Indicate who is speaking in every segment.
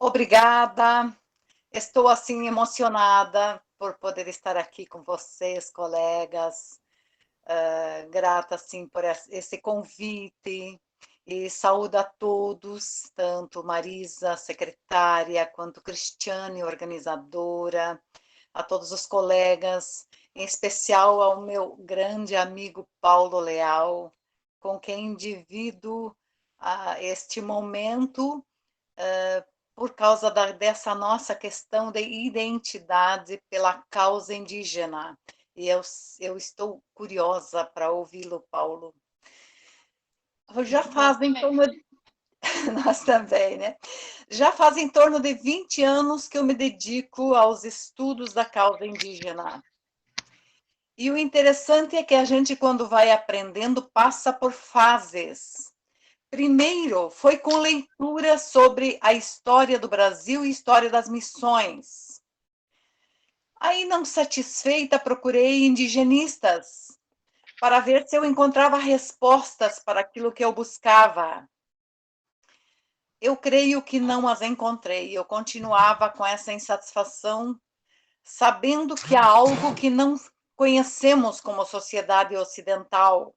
Speaker 1: Obrigada. Estou assim emocionada por poder estar aqui com vocês, colegas. Grata assim por esse convite e saúdo a todos, tanto Marisa, secretária, quanto Cristiane, organizadora, a todos os colegas, em especial ao meu grande amigo Paulo Leal, com quem divido este momento por causa dessa nossa questão de identidade pela causa indígena. E eu estou curiosa para ouvi-lo, Paulo. Já
Speaker 2: Nós
Speaker 1: fazem
Speaker 2: também.
Speaker 1: torno de... Nós também, né? Já faz em torno de 20 anos que eu me dedico aos estudos da causa indígena. E o interessante é que a gente, quando vai aprendendo, passa por fases. Primeiro, foi com leitura sobre a história do Brasil e história das missões. Aí, não satisfeita, procurei indigenistas para ver se eu encontrava respostas para aquilo que eu buscava. Eu creio que não as encontrei. Eu continuava com essa insatisfação, sabendo que há algo que não conhecemos como sociedade ocidental.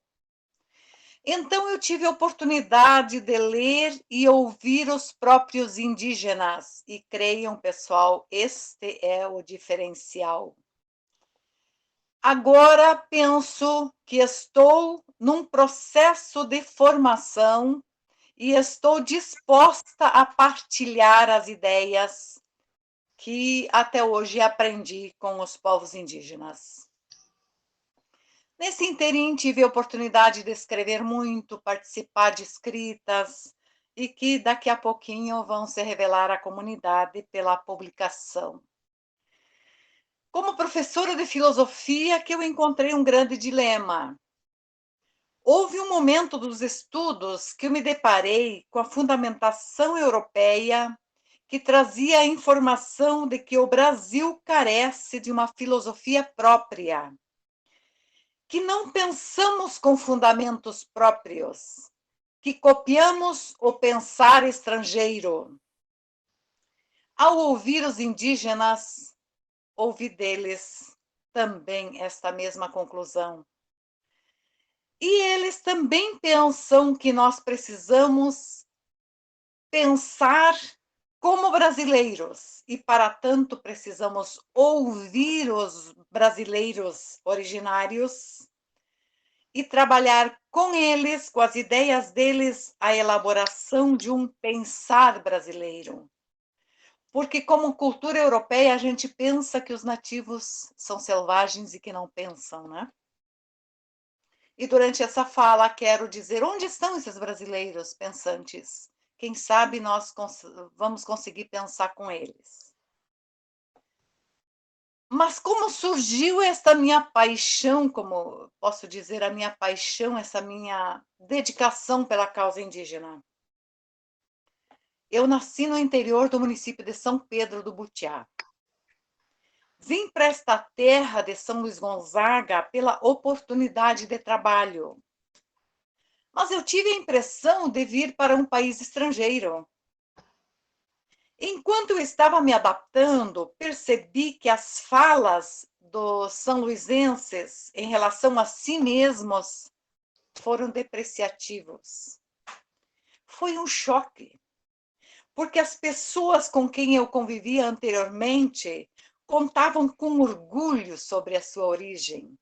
Speaker 1: Então, eu tive a oportunidade de ler e ouvir os próprios indígenas. E creiam, pessoal, este é o diferencial. Agora penso que estou num processo de formação e estou disposta a partilhar as ideias que até hoje aprendi com os povos indígenas. Nesse interim, tive a oportunidade de escrever muito, participar de escritas, e que daqui a pouquinho vão se revelar à comunidade pela publicação. Como professora de filosofia, que eu encontrei um grande dilema. Houve um momento dos estudos que eu me deparei com a fundamentação europeia que trazia a informação de que o Brasil carece de uma filosofia própria, que não pensamos com fundamentos próprios, que copiamos o pensar estrangeiro. Ao ouvir os indígenas, ouvi deles também esta mesma conclusão. E eles também pensam que nós precisamos pensar como brasileiros, e para tanto precisamos ouvir os brasileiros originários e trabalhar com eles, com as ideias deles, a elaboração de um pensar brasileiro. Porque, como cultura europeia, a gente pensa que os nativos são selvagens e que não pensam, né? E durante essa fala, quero dizer: onde estão esses brasileiros pensantes? Quem sabe nós vamos conseguir pensar com eles. Mas como surgiu esta minha paixão, como posso dizer, a minha paixão, essa minha dedicação pela causa indígena? Eu nasci no interior do município de São Pedro do Butiá. Vim para esta terra de São Luís Gonzaga pela oportunidade de trabalho. Mas eu tive a impressão de vir para um país estrangeiro. Enquanto eu estava me adaptando, percebi que as falas dos são-luisenses em relação a si mesmos foram depreciativos. Foi um choque, porque as pessoas com quem eu convivia anteriormente contavam com orgulho sobre a sua origem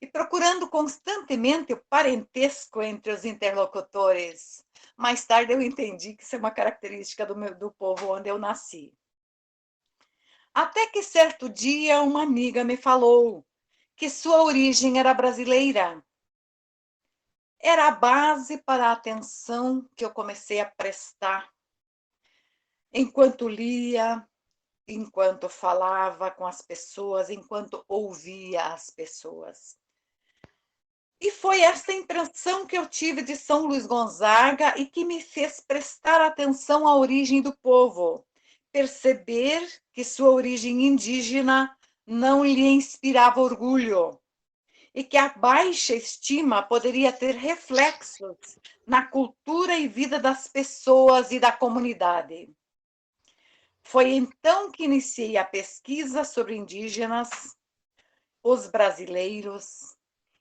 Speaker 1: e procurando constantemente o parentesco entre os interlocutores. Mais tarde eu entendi que isso é uma característica do povo onde eu nasci. Até que certo dia uma amiga me falou que sua origem era brasileira. Era a base para a atenção que eu comecei a prestar enquanto lia, enquanto falava com as pessoas, enquanto ouvia as pessoas. E foi essa impressão que eu tive de São Luís Gonzaga e que me fez prestar atenção à origem do povo, perceber que sua origem indígena não lhe inspirava orgulho e que a baixa estima poderia ter reflexos na cultura e vida das pessoas e da comunidade. Foi então que iniciei a pesquisa sobre indígenas, os brasileiros,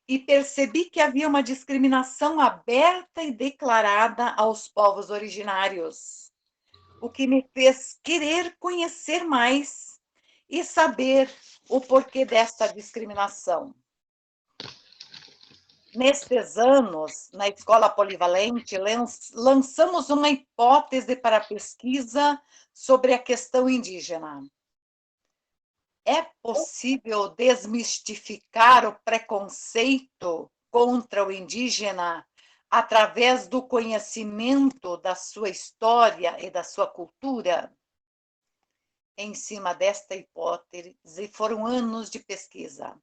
Speaker 1: e percebi que havia uma discriminação aberta e declarada aos povos originários, o que me fez querer conhecer mais e saber o porquê desta discriminação. Nestes anos, na Escola Polivalente, lançamos uma hipótese para a pesquisa sobre a questão indígena. É possível desmistificar o preconceito contra o indígena através do conhecimento da sua história e da sua cultura? Em cima desta hipótese, foram anos de pesquisa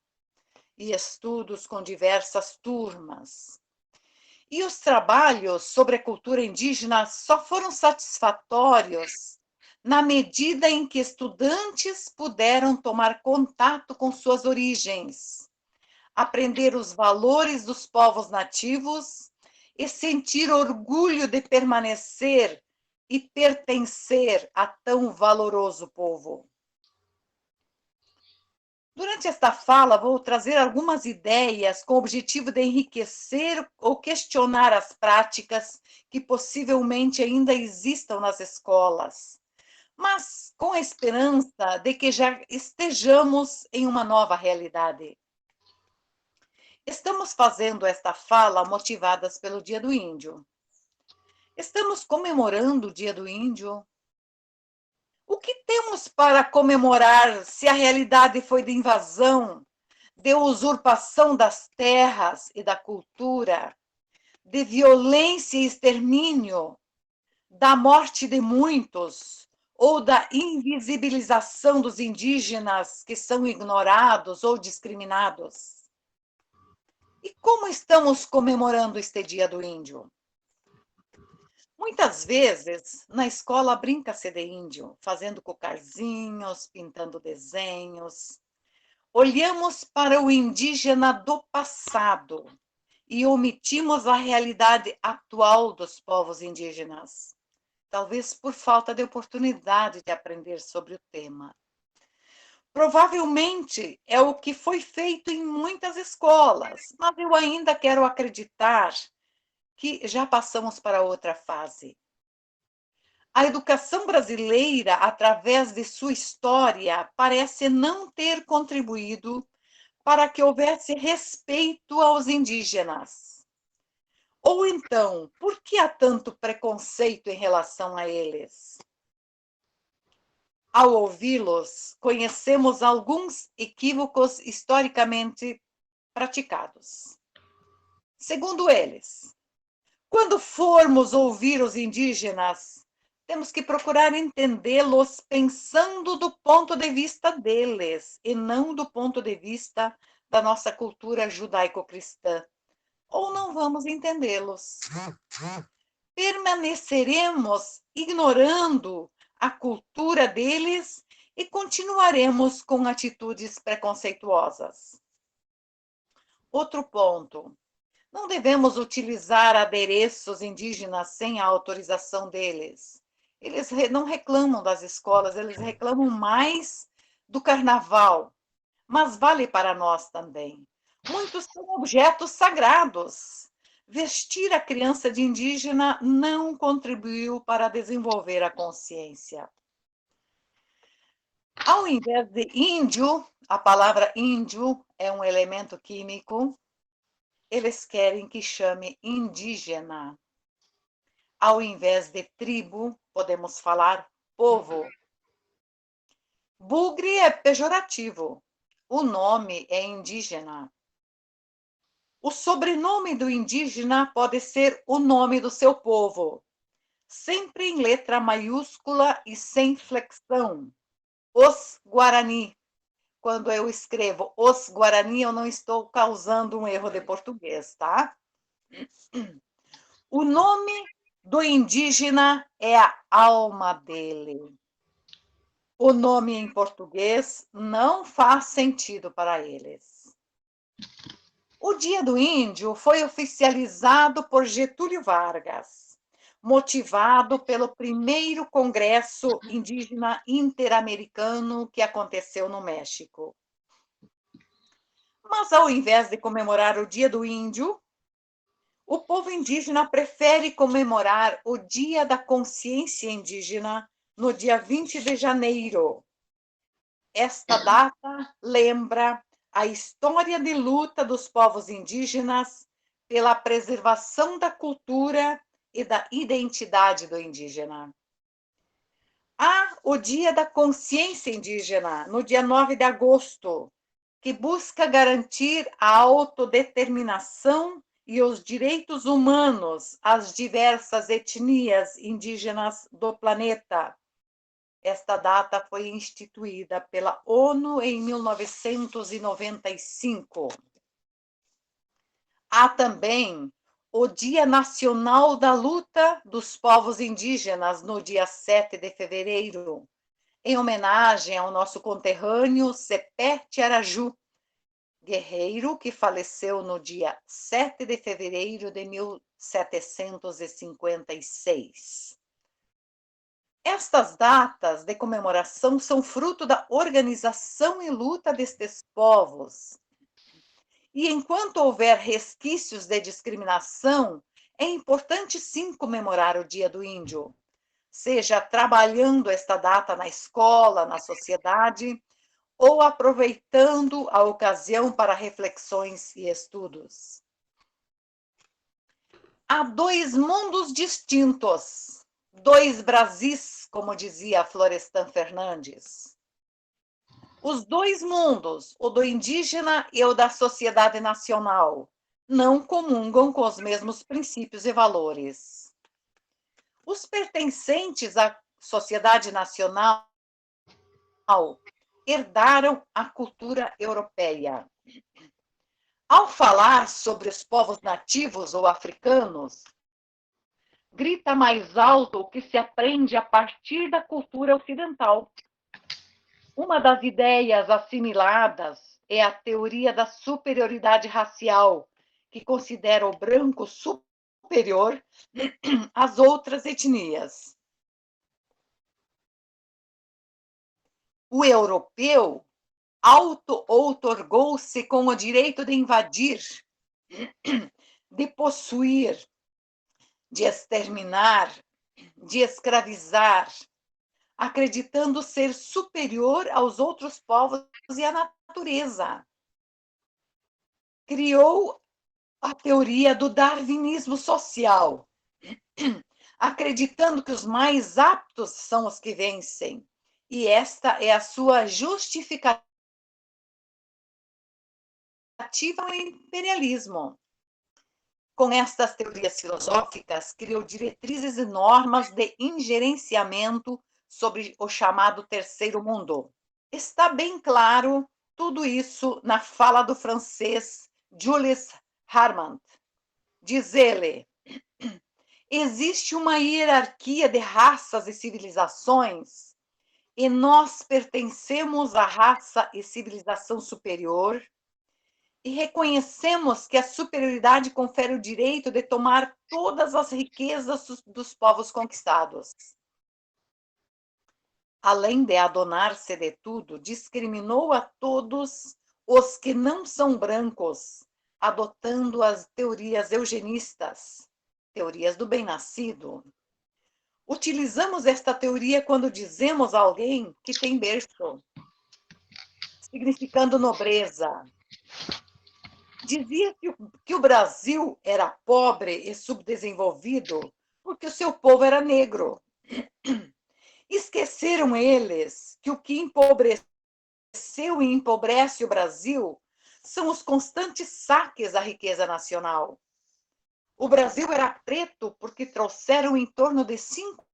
Speaker 1: e estudos com diversas turmas. E os trabalhos sobre a cultura indígena só foram satisfatórios na medida em que estudantes puderam tomar contato com suas origens, aprender os valores dos povos nativos e sentir orgulho de permanecer e pertencer a tão valoroso povo. Durante esta fala, vou trazer algumas ideias com o objetivo de enriquecer ou questionar as práticas que possivelmente ainda existam nas escolas, mas com a esperança de que já estejamos em uma nova realidade. Estamos fazendo esta fala motivadas pelo Dia do Índio. Estamos comemorando o Dia do Índio. O que temos para comemorar se a realidade foi de invasão, de usurpação das terras e da cultura, de violência e extermínio, da morte de muitos ou da invisibilização dos indígenas que são ignorados ou discriminados? E como estamos comemorando este Dia do Índio? Muitas vezes, na escola, brinca-se de índio, fazendo cocarzinhos, pintando desenhos. Olhamos para o indígena do passado e omitimos a realidade atual dos povos indígenas, talvez por falta de oportunidade de aprender sobre o tema. Provavelmente é o que foi feito em muitas escolas, mas eu ainda quero acreditar que já passamos para outra fase. A educação brasileira, através de sua história, parece não ter contribuído para que houvesse respeito aos indígenas. Ou então, por que há tanto preconceito em relação a eles? Ao ouvi-los, conhecemos alguns equívocos historicamente praticados. Segundo eles, quando formos ouvir os indígenas, temos que procurar entendê-los pensando do ponto de vista deles e não do ponto de vista da nossa cultura judaico-cristã. Ou não vamos entendê-los. Permaneceremos ignorando a cultura deles e continuaremos com atitudes preconceituosas. Outro ponto. Não devemos utilizar adereços indígenas sem a autorização deles. Eles não reclamam das escolas, eles reclamam mais do carnaval, mas vale para nós também. Muitos são objetos sagrados. Vestir a criança de indígena não contribuiu para desenvolver a consciência. Ao invés de índio, a palavra índio é um elemento químico, eles querem que chame indígena. Ao invés de tribo, podemos falar povo. Bugre é pejorativo. O nome é indígena. O sobrenome do indígena pode ser o nome do seu povo, sempre em letra maiúscula e sem flexão. Os Guarani. Quando eu escrevo os Guarani, eu não estou causando um erro de português, tá? O nome do indígena é a alma dele. O nome em português não faz sentido para eles. O Dia do Índio foi oficializado por Getúlio Vargas. motivado pelo primeiro Congresso Indígena Interamericano que aconteceu no México. Mas, ao invés de comemorar o Dia do Índio, o povo indígena prefere comemorar o Dia da Consciência Indígena no dia 20 de janeiro. Esta data lembra a história de luta dos povos indígenas pela preservação da cultura e da identidade do indígena. Há o Dia da Consciência Indígena, no dia 9 de agosto, que busca garantir a autodeterminação e os direitos humanos às diversas etnias indígenas do planeta. Esta data foi instituída pela ONU em 1995. Há também o Dia Nacional da Luta dos Povos Indígenas, no dia 7 de fevereiro, em homenagem ao nosso conterrâneo Sepete Araju, guerreiro que faleceu no dia 7 de fevereiro de 1756. Estas datas de comemoração são fruto da organização e luta destes povos. E enquanto houver resquícios de discriminação, é importante sim comemorar o Dia do Índio, seja trabalhando esta data na escola, na sociedade, ou aproveitando a ocasião para reflexões e estudos. Há dois mundos distintos, dois Brasis, como dizia Florestan Fernandes. Os dois mundos, o do indígena e o da sociedade nacional, não comungam com os mesmos princípios e valores. Os pertencentes à sociedade nacional herdaram a cultura europeia. Ao falar sobre os povos nativos ou africanos, grita mais alto o que se aprende a partir da cultura ocidental. Uma das ideias assimiladas é a teoria da superioridade racial, que considera o branco superior às outras etnias. O europeu auto-outorgou-se com o direito de invadir, de possuir, de exterminar, de escravizar, acreditando ser superior aos outros povos e à natureza. Criou a teoria do darwinismo social, acreditando que os mais aptos são os que vencem. E esta é a sua justificativa ao imperialismo. Com estas teorias filosóficas, criou diretrizes e normas de injerenciamento sobre o chamado terceiro mundo. Está bem claro tudo isso na fala do francês Jules Armand. Diz ele: existe uma hierarquia de raças e civilizações, e nós pertencemos à raça e civilização superior, e reconhecemos que a superioridade confere o direito de tomar todas as riquezas dos povos conquistados. Além de adonar-se de tudo, discriminou a todos os que não são brancos, adotando as teorias eugenistas, teorias do bem-nascido. Utilizamos esta teoria quando dizemos a alguém que tem berço, significando nobreza. Dizia que o Brasil era pobre e subdesenvolvido porque o seu povo era negro. Esqueceram eles que o que empobreceu e empobrece o Brasil são os constantes saques à riqueza nacional. O Brasil era preto porque trouxeram em torno de 5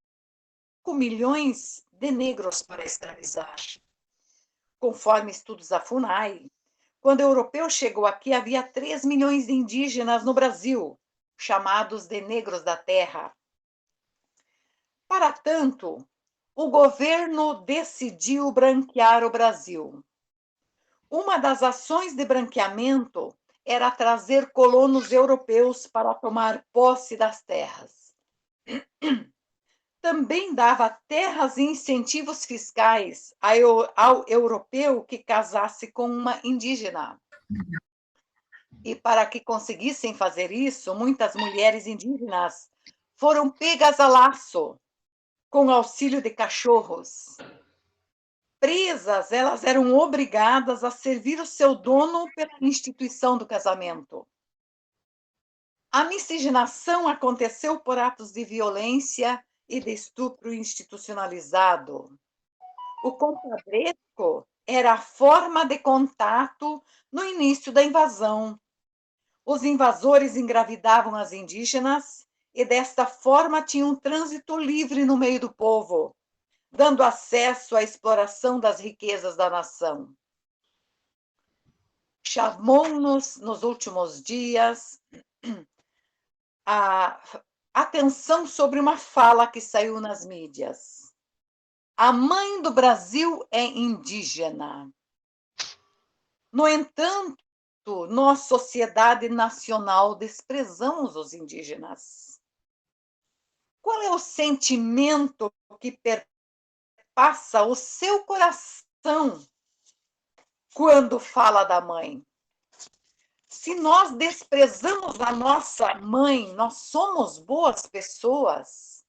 Speaker 1: milhões de negros para escravizar. Conforme estudos da FUNAI, quando o europeu chegou aqui, havia 3 milhões de indígenas no Brasil, chamados de negros da terra. Para tanto, o governo decidiu branquear o Brasil. Uma das ações de branqueamento era trazer colonos europeus para tomar posse das terras. também dava terras e incentivos fiscais ao europeu que casasse com uma indígena. E para que conseguissem fazer isso, muitas mulheres indígenas foram pegas a laço, com auxílio de cachorros. Presas, elas eram obrigadas a servir o seu dono pela instituição do casamento. A miscigenação aconteceu por atos de violência e de estupro institucionalizado. O compadresco era a forma de contato no início da invasão. Os invasores engravidavam as indígenas e, desta forma, tinham um trânsito livre no meio do povo, dando acesso à exploração das riquezas da nação. Chamou-nos, nos últimos dias, a atenção sobre uma fala que saiu nas mídias. A mãe do Brasil é indígena. No entanto, nós, sociedade nacional, desprezamos os indígenas. Qual é o sentimento que perpassa o seu coração quando fala da mãe? Se nós desprezamos a nossa mãe, nós somos boas pessoas.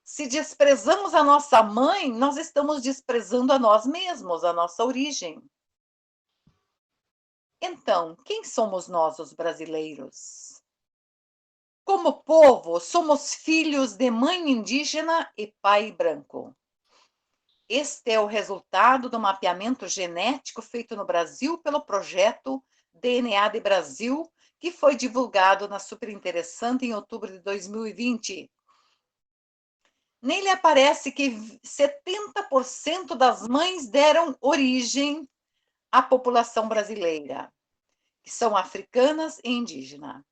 Speaker 1: Se desprezamos a nossa mãe, nós estamos desprezando a nós mesmos, a nossa origem. Então, quem somos nós, os brasileiros? Como povo, somos filhos de mãe indígena e pai branco. Este é o resultado do mapeamento genético feito no Brasil pelo projeto DNA de Brasil, que foi divulgado na Superinteressante em outubro de 2020. Nele aparece que 70% das mães deram origem à população brasileira, que são africanas e indígenas.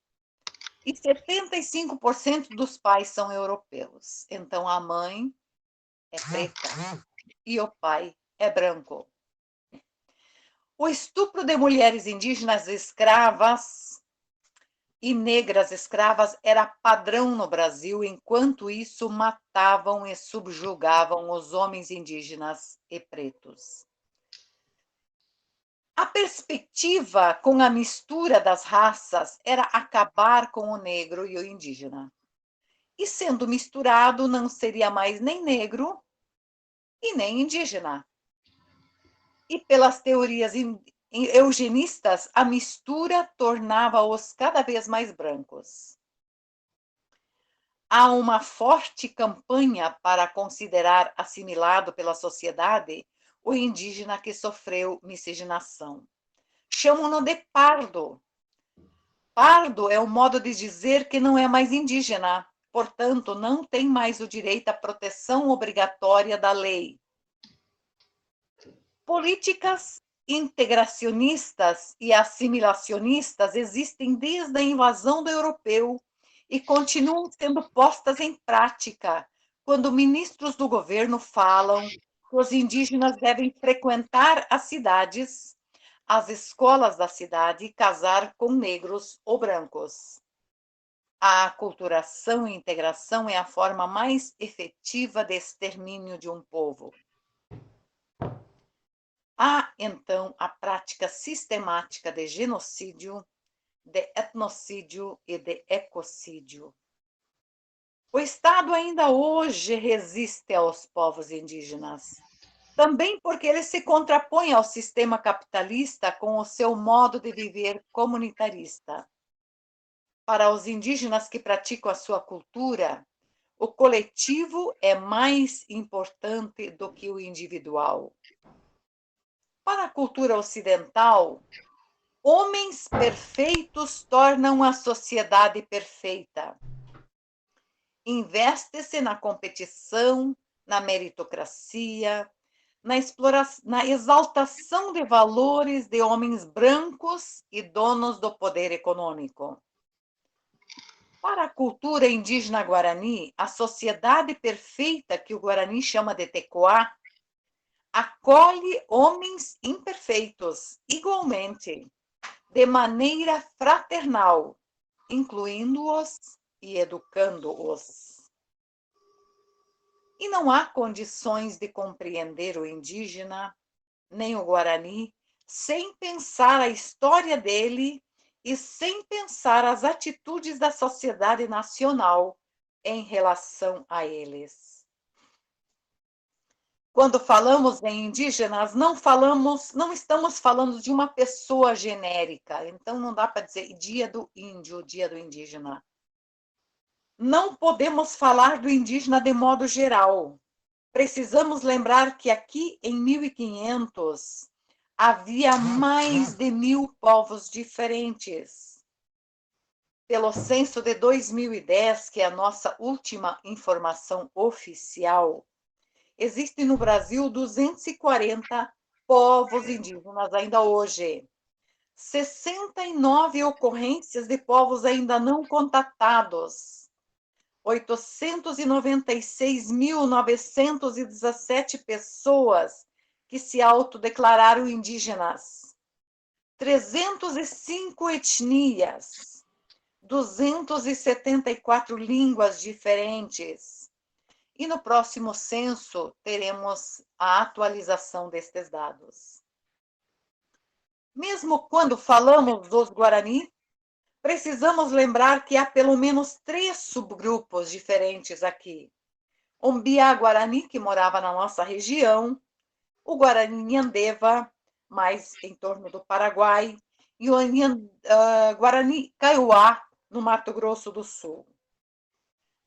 Speaker 1: E 75% dos pais são europeus. Então, a mãe é preta e o pai é branco. O estupro de mulheres indígenas escravas e negras escravas era padrão no Brasil, enquanto isso matavam e subjugavam os homens indígenas e pretos. A perspectiva com a mistura das raças era acabar com o negro e o indígena. E sendo misturado, não seria mais nem negro e nem indígena. E pelas teorias eugenistas, a mistura tornava-os cada vez mais brancos. Há uma forte campanha para considerar assimilado pela sociedade o indígena que sofreu miscigenação. Chamam-no de pardo. Pardo é um modo de dizer que não é mais indígena, portanto, não tem mais o direito à proteção obrigatória da lei. Políticas integracionistas e assimilacionistas existem desde a invasão do europeu e continuam sendo postas em prática quando ministros do governo falam que os indígenas devem frequentar as cidades, as escolas da cidade e casar com negros ou brancos. A aculturação e integração é a forma mais efetiva de extermínio de um povo. Há, então, a prática sistemática de genocídio, de etnocídio e de ecocídio. O Estado ainda hoje resiste aos povos indígenas, também porque ele se contrapõe ao sistema capitalista com o seu modo de viver comunitarista. Para os indígenas que praticam a sua cultura, o coletivo é mais importante do que o individual. Para a cultura ocidental, homens perfeitos tornam a sociedade perfeita. Investe-se na competição, na meritocracia, na exaltação de valores de homens brancos e donos do poder econômico. Para a cultura indígena guarani, a sociedade perfeita, que o Guarani chama de Tecoá, acolhe homens imperfeitos, igualmente, de maneira fraternal, incluindo-os e educando-os. E não há condições de compreender o indígena, nem o Guarani, sem pensar a história dele e sem pensar as atitudes da sociedade nacional em relação a eles. Quando falamos em indígenas, não estamos falando de uma pessoa genérica, então não dá para dizer dia do índio, dia do indígena. Não podemos falar do indígena de modo geral. Precisamos lembrar que aqui em 1500 havia mais de 1000 povos diferentes. Pelo censo de 2010, que é a nossa última informação oficial, existem no Brasil 240 povos indígenas ainda hoje. 69 ocorrências de povos ainda não contatados. 896.917 pessoas que se autodeclararam indígenas. 305 etnias. 274 línguas diferentes. E no próximo censo teremos a atualização destes dados. Mesmo quando falamos dos Guarani, precisamos lembrar que há pelo menos 3 subgrupos diferentes aqui. O Mbiá-Guarani, que morava na nossa região, o Guarani Nhandeva, mais em torno do Paraguai, e o Guarani Kaiowá, no Mato Grosso do Sul.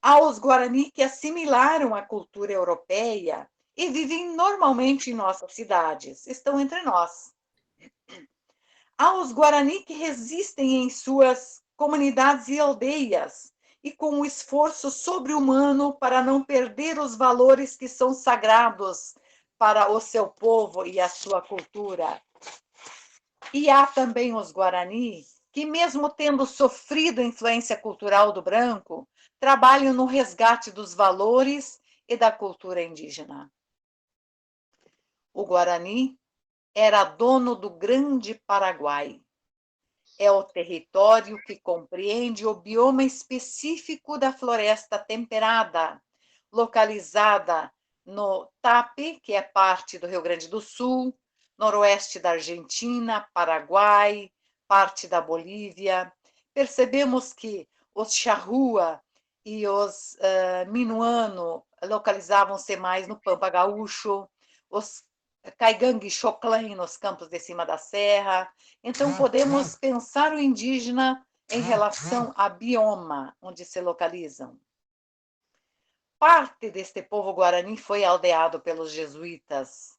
Speaker 1: Há os Guarani que assimilaram a cultura europeia e vivem normalmente em nossas cidades, estão entre nós. Há os Guarani que resistem em suas comunidades e aldeias, e com um esforço sobre-humano para não perder os valores que são sagrados para o seu povo e a sua cultura. E há também os Guarani que, mesmo tendo sofrido a influência cultural do branco, trabalham no resgate dos valores e da cultura indígena. O Guarani era dono do Grande Paraguai. É o território que compreende o bioma específico da floresta temperada, localizada no Tape, que é parte do Rio Grande do Sul, noroeste da Argentina, Paraguai, parte da Bolívia. Percebemos que os Charrua e os Minuano localizavam-se mais no Pampa Gaúcho, os Caigangue e Choclen nos campos de cima da serra. Então, podemos pensar o indígena em relação a bioma onde se localizam. Parte deste povo guarani foi aldeado pelos jesuítas.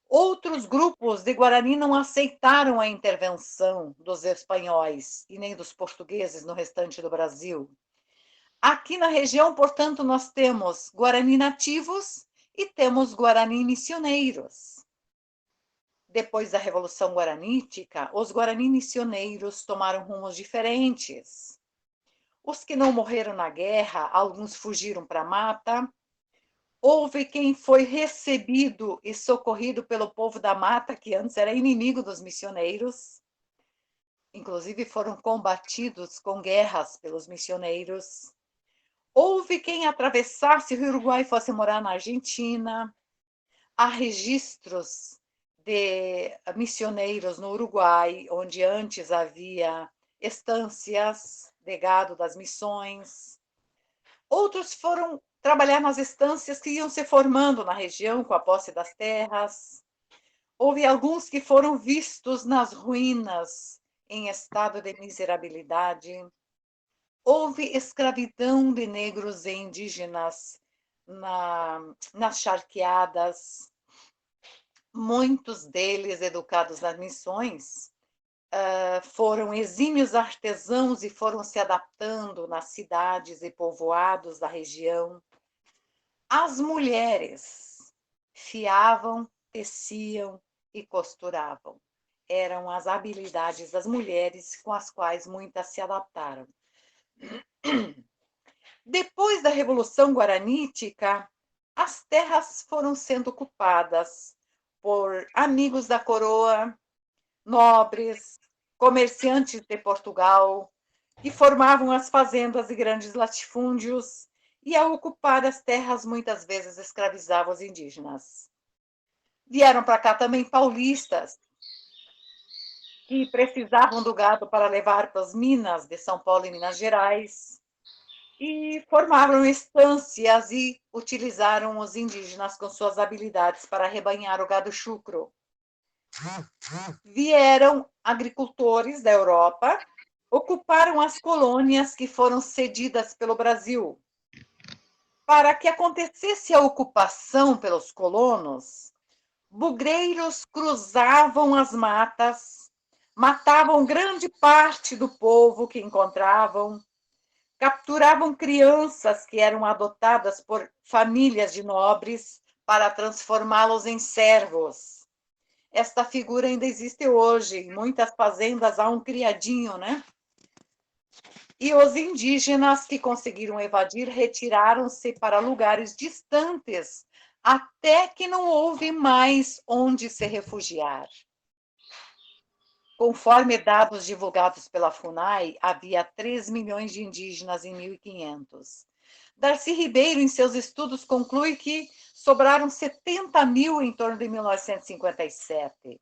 Speaker 1: Outros grupos de Guarani não aceitaram a intervenção dos espanhóis e nem dos portugueses no restante do Brasil. Aqui na região, portanto, nós temos Guarani nativos e temos Guarani missioneiros. Depois da Revolução Guaranítica, os Guarani missioneiros tomaram rumos diferentes. Os que não morreram na guerra, alguns fugiram para a mata. Houve quem foi recebido e socorrido pelo povo da mata, que antes era inimigo dos missioneiros. Inclusive foram combatidos com guerras pelos missioneiros. Houve quem atravessasse o Rio Uruguai e fosse morar na Argentina. Há registros de missioneiros no Uruguai, onde antes havia estâncias de gado das missões. Outros foram trabalhar nas estâncias que iam se formando na região com a posse das terras. Houve alguns que foram vistos nas ruínas em estado de miserabilidade. Houve escravidão de negros e indígenas nas charqueadas. Muitos deles, educados nas missões, foram exímios artesãos e foram se adaptando nas cidades e povoados da região. As mulheres fiavam, teciam e costuravam. Eram as habilidades das mulheres com as quais muitas se adaptaram. Depois da Revolução Guaranítica, as terras foram sendo ocupadas por amigos da coroa, nobres, comerciantes de Portugal, que formavam as fazendas e grandes latifúndios e, ao ocupar as terras, muitas vezes escravizavam os indígenas. Vieram para cá também paulistas, que precisavam do gado para levar para as minas de São Paulo e Minas Gerais, e formaram estâncias e utilizaram os indígenas com suas habilidades para arrebanhar o gado chucro. Vieram agricultores da Europa, ocuparam as colônias que foram cedidas pelo Brasil. Para que acontecesse a ocupação pelos colonos, bugreiros cruzavam as matas, matavam grande parte do povo que encontravam, capturavam crianças que eram adotadas por famílias de nobres para transformá-los em servos. Esta figura ainda existe hoje. Em muitas fazendas há um criadinho, né? E os indígenas que conseguiram evadir retiraram-se para lugares distantes, até que não houve mais onde se refugiar. Conforme dados divulgados pela FUNAI, havia 3 milhões de indígenas em 1500. Darcy Ribeiro, em seus estudos, conclui que sobraram 70 mil em torno de 1957.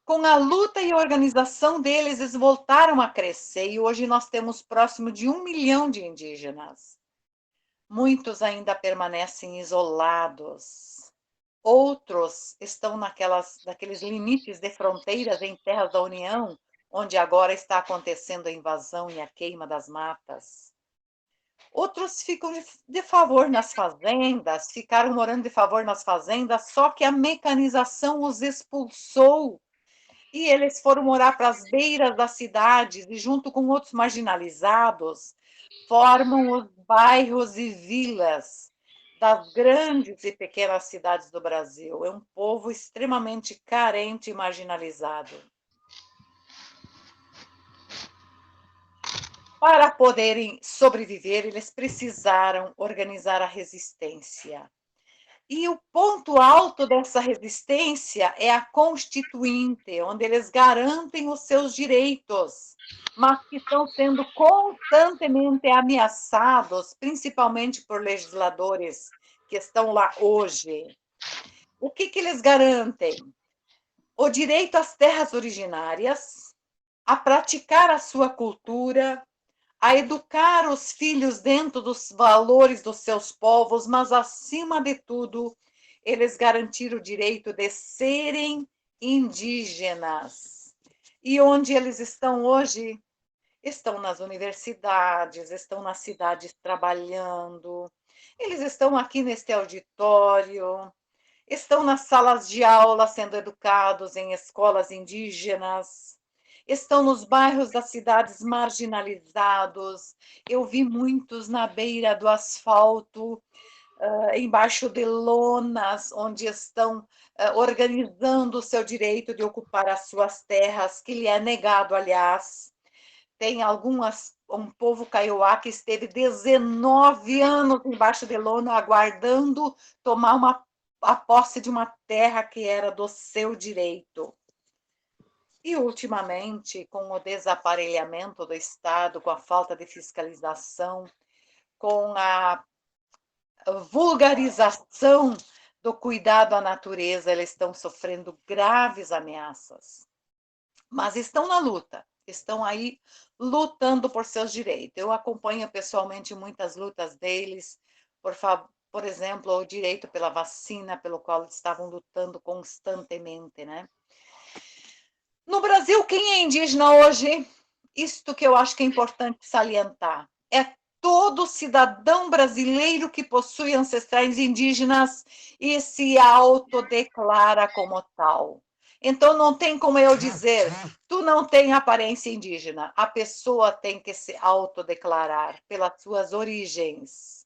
Speaker 1: Com a luta e a organização deles, eles voltaram a crescer e hoje nós temos próximo de 1 milhão de indígenas. Muitos ainda permanecem isolados. Outros estão naqueles limites de fronteiras em terras da União, onde agora está acontecendo a invasão e a queima das matas. Outros ficam de favor nas fazendas, ficaram morando de favor nas fazendas, só que a mecanização os expulsou e eles foram morar para as beiras das cidades e, junto com outros marginalizados, formam os bairros e vilas das grandes e pequenas cidades do Brasil. É um povo extremamente carente e marginalizado. Para poderem sobreviver, eles precisaram organizar a resistência. E o ponto alto dessa resistência é a Constituinte, onde eles garantem os seus direitos, mas que estão sendo constantemente ameaçados, principalmente por legisladores que estão lá hoje. O que eles garantem? O direito às terras originárias, a praticar a sua cultura, a educar os filhos dentro dos valores dos seus povos, mas, acima de tudo, eles garantiram o direito de serem indígenas. E onde eles estão hoje? Estão nas universidades, estão nas cidades trabalhando, eles estão aqui neste auditório, estão nas salas de aula sendo educados em escolas indígenas, estão nos bairros das cidades marginalizados. Eu vi muitos na beira do asfalto, embaixo de lonas, onde estão organizando o seu direito de ocupar as suas terras, que lhe é negado, aliás. Tem um povo kaiowá que esteve 19 anos embaixo de lona, aguardando tomar a posse de uma terra que era do seu direito. E, ultimamente, com o desaparelhamento do Estado, com a falta de fiscalização, com a vulgarização do cuidado à natureza, eles estão sofrendo graves ameaças. Mas estão na luta, estão aí lutando por seus direitos. Eu acompanho pessoalmente muitas lutas deles, por exemplo, o direito pela vacina, pelo qual eles estavam lutando constantemente, né? No Brasil, quem é indígena hoje? Isto que eu acho que é importante salientar. É todo cidadão brasileiro que possui ancestrais indígenas e se autodeclara como tal. Então, não tem como eu dizer, tu não tem aparência indígena. A pessoa tem que se autodeclarar pelas suas origens.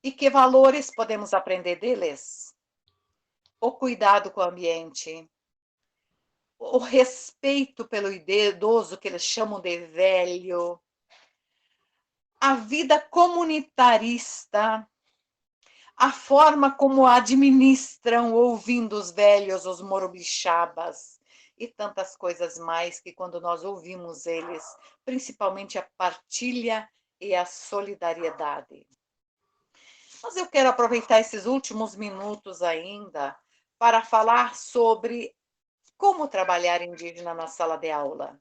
Speaker 1: E que valores podemos aprender deles? O cuidado com o ambiente, o respeito pelo idoso, que eles chamam de velho, a vida comunitarista, a forma como administram ouvindo os velhos, os morubixabas, e tantas coisas mais que, quando nós ouvimos eles, principalmente a partilha e a solidariedade. Mas eu quero aproveitar esses últimos minutos ainda para falar sobre como trabalhar indígena na sala de aula.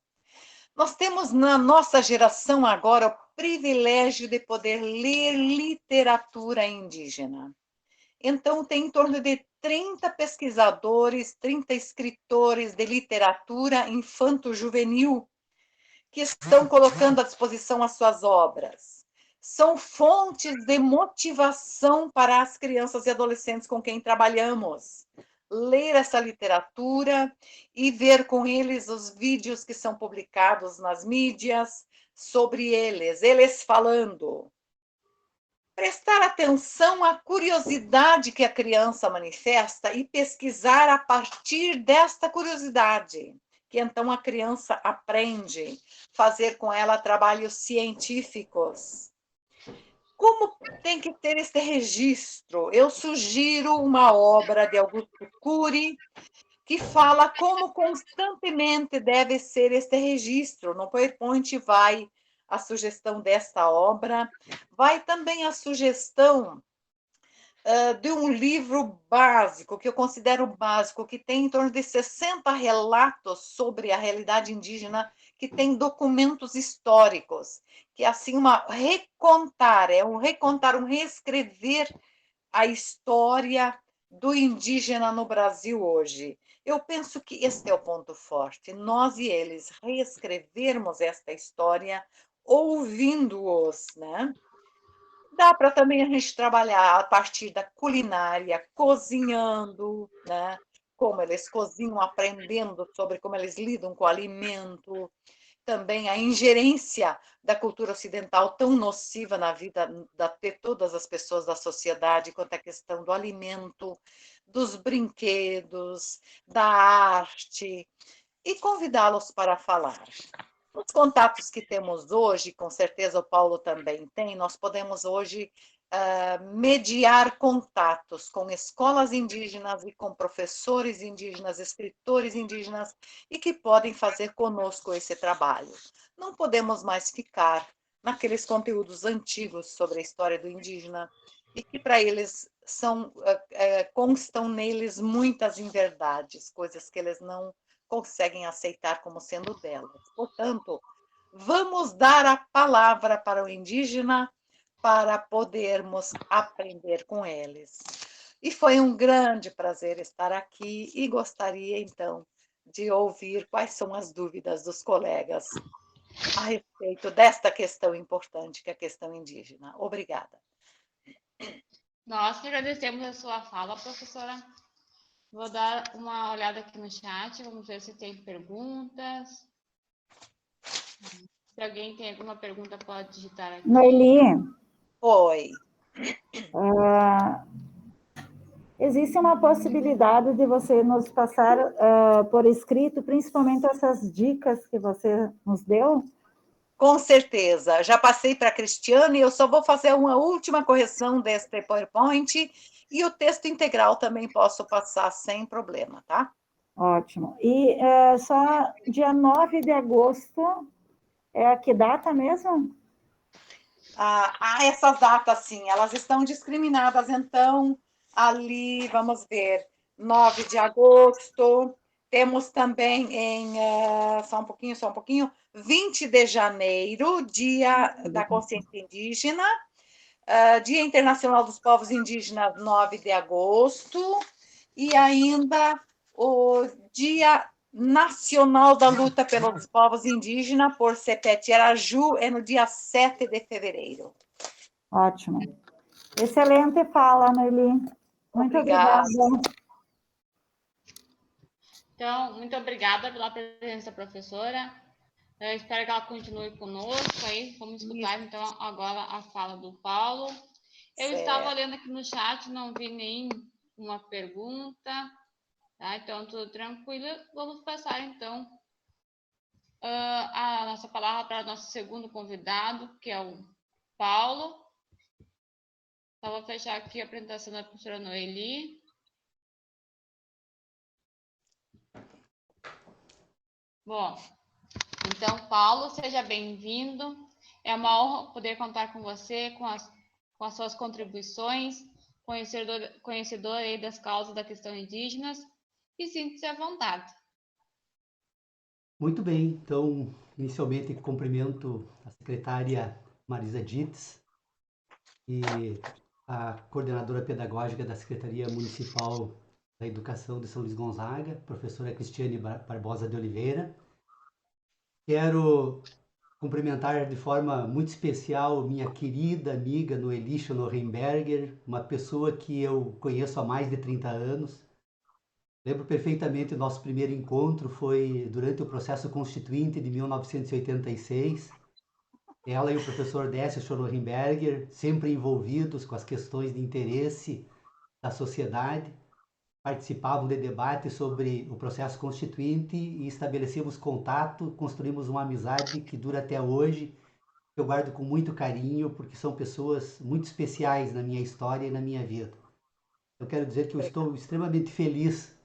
Speaker 1: Nós temos na nossa geração agora o privilégio de poder ler literatura indígena. Então, tem em torno de 30 pesquisadores, 30 escritores de literatura infanto-juvenil que estão colocando à disposição as suas obras. São fontes de motivação para as crianças e adolescentes com quem trabalhamos. Ler essa literatura e ver com eles os vídeos que são publicados nas mídias sobre eles falando. Prestar atenção à curiosidade que a criança manifesta e pesquisar a partir desta curiosidade, que então a criança aprende, fazer com ela trabalhos científicos. Como tem que ter este registro? Eu sugiro uma obra de Augusto Cury, que fala como constantemente deve ser este registro. No PowerPoint vai a sugestão desta obra, vai também a sugestão de um livro básico, que eu considero básico, que tem em torno de 60 relatos sobre a realidade indígena, que tem documentos históricos, que é assim um reescrever a história do indígena no Brasil hoje. Eu penso que este é o ponto forte, nós e eles reescrevermos esta história ouvindo-os, né? Dá para também a gente trabalhar a partir da culinária, cozinhando, né? Como eles cozinham, aprendendo sobre como eles lidam com o alimento, também a ingerência da cultura ocidental tão nociva na vida de todas as pessoas da sociedade, quanto a questão do alimento, dos brinquedos, da arte, e convidá-los para falar. Os contatos que temos hoje, com certeza o Paulo também tem, nós podemos hoje mediar contatos com escolas indígenas e com professores indígenas, escritores indígenas, e que podem fazer conosco esse trabalho. Não podemos mais ficar naqueles conteúdos antigos sobre a história do indígena, e que para eles constam neles muitas inverdades, coisas que eles não conseguem aceitar como sendo delas. Portanto, vamos dar a palavra para o indígena para podermos aprender com eles. E foi um grande prazer estar aqui e gostaria, então, de ouvir quais são as dúvidas dos colegas a respeito desta questão importante, que é a questão indígena. Obrigada.
Speaker 2: Nós que agradecemos a sua fala, professora. Vou dar uma olhada aqui no chat, vamos ver se tem perguntas. Se alguém tem alguma pergunta, pode digitar aqui.
Speaker 3: Noeli.
Speaker 1: Oi.
Speaker 3: Existe uma possibilidade de você nos passar por escrito, principalmente essas dicas que você nos deu?
Speaker 1: Com certeza. Já passei para a Cristiane e eu só vou fazer uma última correção deste PowerPoint e o texto integral também posso passar sem problema, tá?
Speaker 3: Ótimo. E só dia 9 de agosto é a que data mesmo?
Speaker 1: Essas datas, sim, elas estão discriminadas, então, ali, vamos ver, 9 de agosto, temos também só um pouquinho, 20 de janeiro, Dia da Consciência Indígena, Dia Internacional dos Povos Indígenas, 9 de agosto, e ainda o Dia Nacional da Luta pelos Povos Indígenas, por Sepete Araju, é no dia 7 de fevereiro.
Speaker 3: Ótimo. Excelente fala, Noeli. Muito obrigada.
Speaker 2: Então, muito obrigada pela presença, professora. Eu espero que ela continue conosco aí. Vamos escutar, então, agora a fala do Paulo. Eu estava lendo aqui no chat, não vi nenhuma pergunta. Tá? Então, tudo tranquilo. Vamos passar, então, a nossa palavra para o nosso segundo convidado, que é o Paulo. Então, vou fechar aqui a apresentação da professora Noeli. Bom, então, Paulo, seja bem-vindo. É uma honra poder contar com você, com com as suas contribuições, conhecedor aí das causas da questão indígenas, e sinta-se à vontade.
Speaker 4: Muito bem, então, inicialmente cumprimento a secretária Marisa Dietz e a coordenadora pedagógica da Secretaria Municipal da Educação de São Luís Gonzaga, professora Cristiane Barbosa de Oliveira. Quero cumprimentar de forma muito especial minha querida amiga Noeli Schonrenberger, uma pessoa que eu conheço há mais de 30 anos. Lembro perfeitamente o nosso primeiro encontro foi durante o processo constituinte de 1986. Ela e o professor Décio Schonrenberger, sempre envolvidos com as questões de interesse da sociedade, participavam de debates sobre o processo constituinte e estabelecemos contato, construímos uma amizade que dura até hoje, que eu guardo com muito carinho, porque são pessoas muito especiais na minha história e na minha vida. Eu quero dizer que eu estou extremamente feliz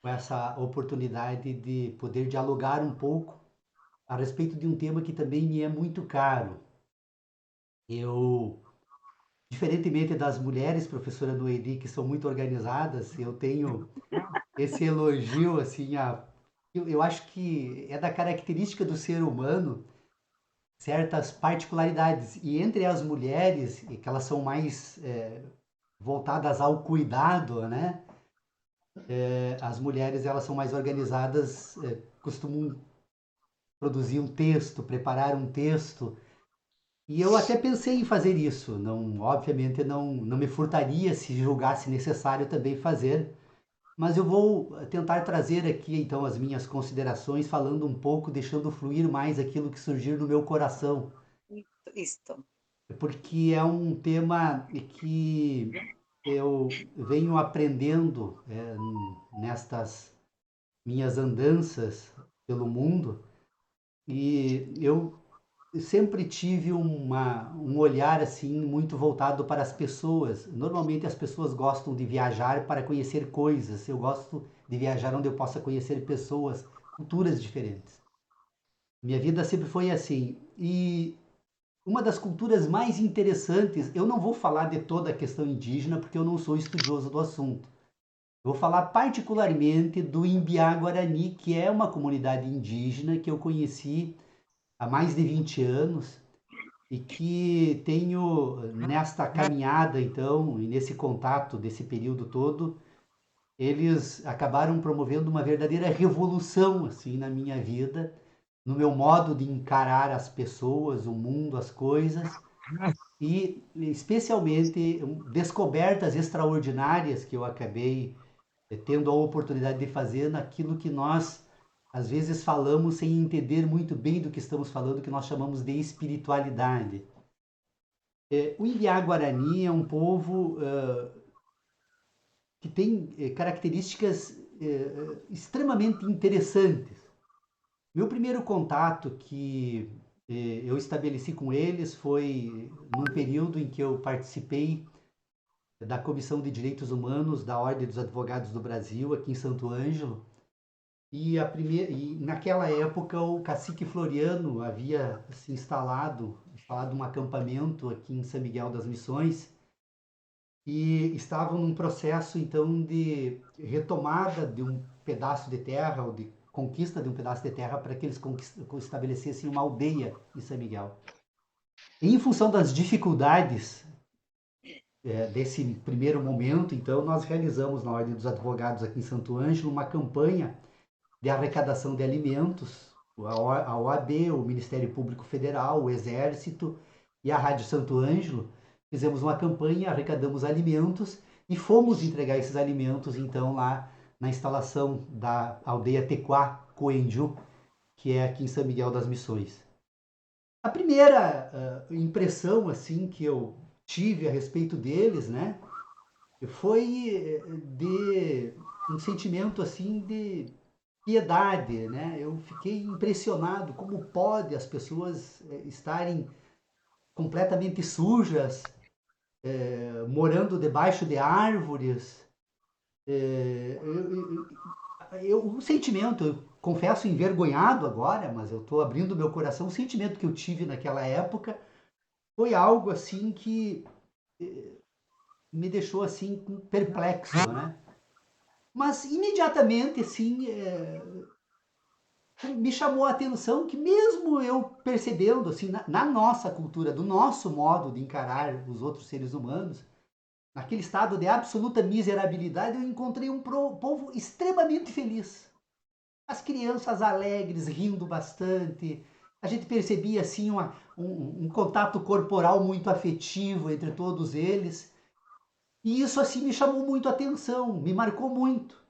Speaker 4: com essa oportunidade de poder dialogar um pouco a respeito de um tema que também me é muito caro. Eu, diferentemente das mulheres, professora Noeli, que são muito organizadas, eu tenho esse elogio, assim, eu acho que é da característica do ser humano certas particularidades. E entre as mulheres, que elas são mais voltadas ao cuidado, né? As mulheres, elas são mais organizadas, costumam produzir um texto, preparar um texto. E eu até pensei em fazer isso. Não, obviamente não me furtaria se julgasse necessário também fazer. Mas eu vou tentar trazer aqui então as minhas considerações, falando um pouco, deixando fluir mais aquilo que surgir no meu coração.
Speaker 1: Isso.
Speaker 4: Porque é um tema que eu venho aprendendo nestas minhas andanças pelo mundo, e eu sempre tive um olhar assim muito voltado para as pessoas. Normalmente as pessoas gostam de viajar para conhecer coisas. Eu gosto de viajar onde eu possa conhecer pessoas, culturas diferentes. Minha vida sempre foi assim. E uma das culturas mais interessantes, eu não vou falar de toda a questão indígena porque eu não sou estudioso do assunto. Vou falar particularmente do Imbiá Guarani, que é uma comunidade indígena que eu conheci há mais de 20 anos e que tenho nesta caminhada, então, e nesse contato desse período todo, eles acabaram promovendo uma verdadeira revolução assim na minha vida, no meu modo de encarar as pessoas, o mundo, as coisas, e especialmente descobertas extraordinárias que eu acabei tendo a oportunidade de fazer naquilo que nós às vezes falamos sem entender muito bem do que estamos falando, que nós chamamos de espiritualidade. O Iliá Guarani é um povo que tem características extremamente interessantes. Meu primeiro contato que eu estabeleci com eles foi num período em que eu participei da Comissão de Direitos Humanos da Ordem dos Advogados do Brasil, aqui em Santo Ângelo. E naquela época o cacique Floriano havia se instalado um acampamento aqui em São Miguel das Missões e estavam num processo então de retomada de um pedaço de terra ou de conquista de um pedaço de terra para que eles estabelecessem uma aldeia em São Miguel. E em função das dificuldades desse primeiro momento, então nós realizamos na Ordem dos Advogados aqui em Santo Ângelo uma campanha de arrecadação de alimentos, a OAB, o Ministério Público Federal, o Exército e a Rádio Santo Ângelo, fizemos uma campanha, arrecadamos alimentos e fomos entregar esses alimentos, então, lá na instalação da aldeia Tequá Coenju, que é aqui em São Miguel das Missões. A primeira impressão, assim, que eu tive a respeito deles, né, foi de um sentimento, assim, de piedade, né? Eu fiquei impressionado como pode as pessoas estarem completamente sujas, morando debaixo de árvores. Um sentimento, eu confesso envergonhado agora, mas eu estou abrindo meu coração. O sentimento que eu tive naquela época foi algo assim que me deixou assim perplexo, né? Mas imediatamente, assim, me chamou a atenção que mesmo eu percebendo, assim, na nossa cultura, do nosso modo de encarar os outros seres humanos, naquele estado de absoluta miserabilidade, eu encontrei um povo extremamente feliz. As crianças alegres, rindo bastante. A gente percebia assim um contato corporal muito afetivo entre todos eles. E isso assim me chamou muito a atenção, me marcou muito.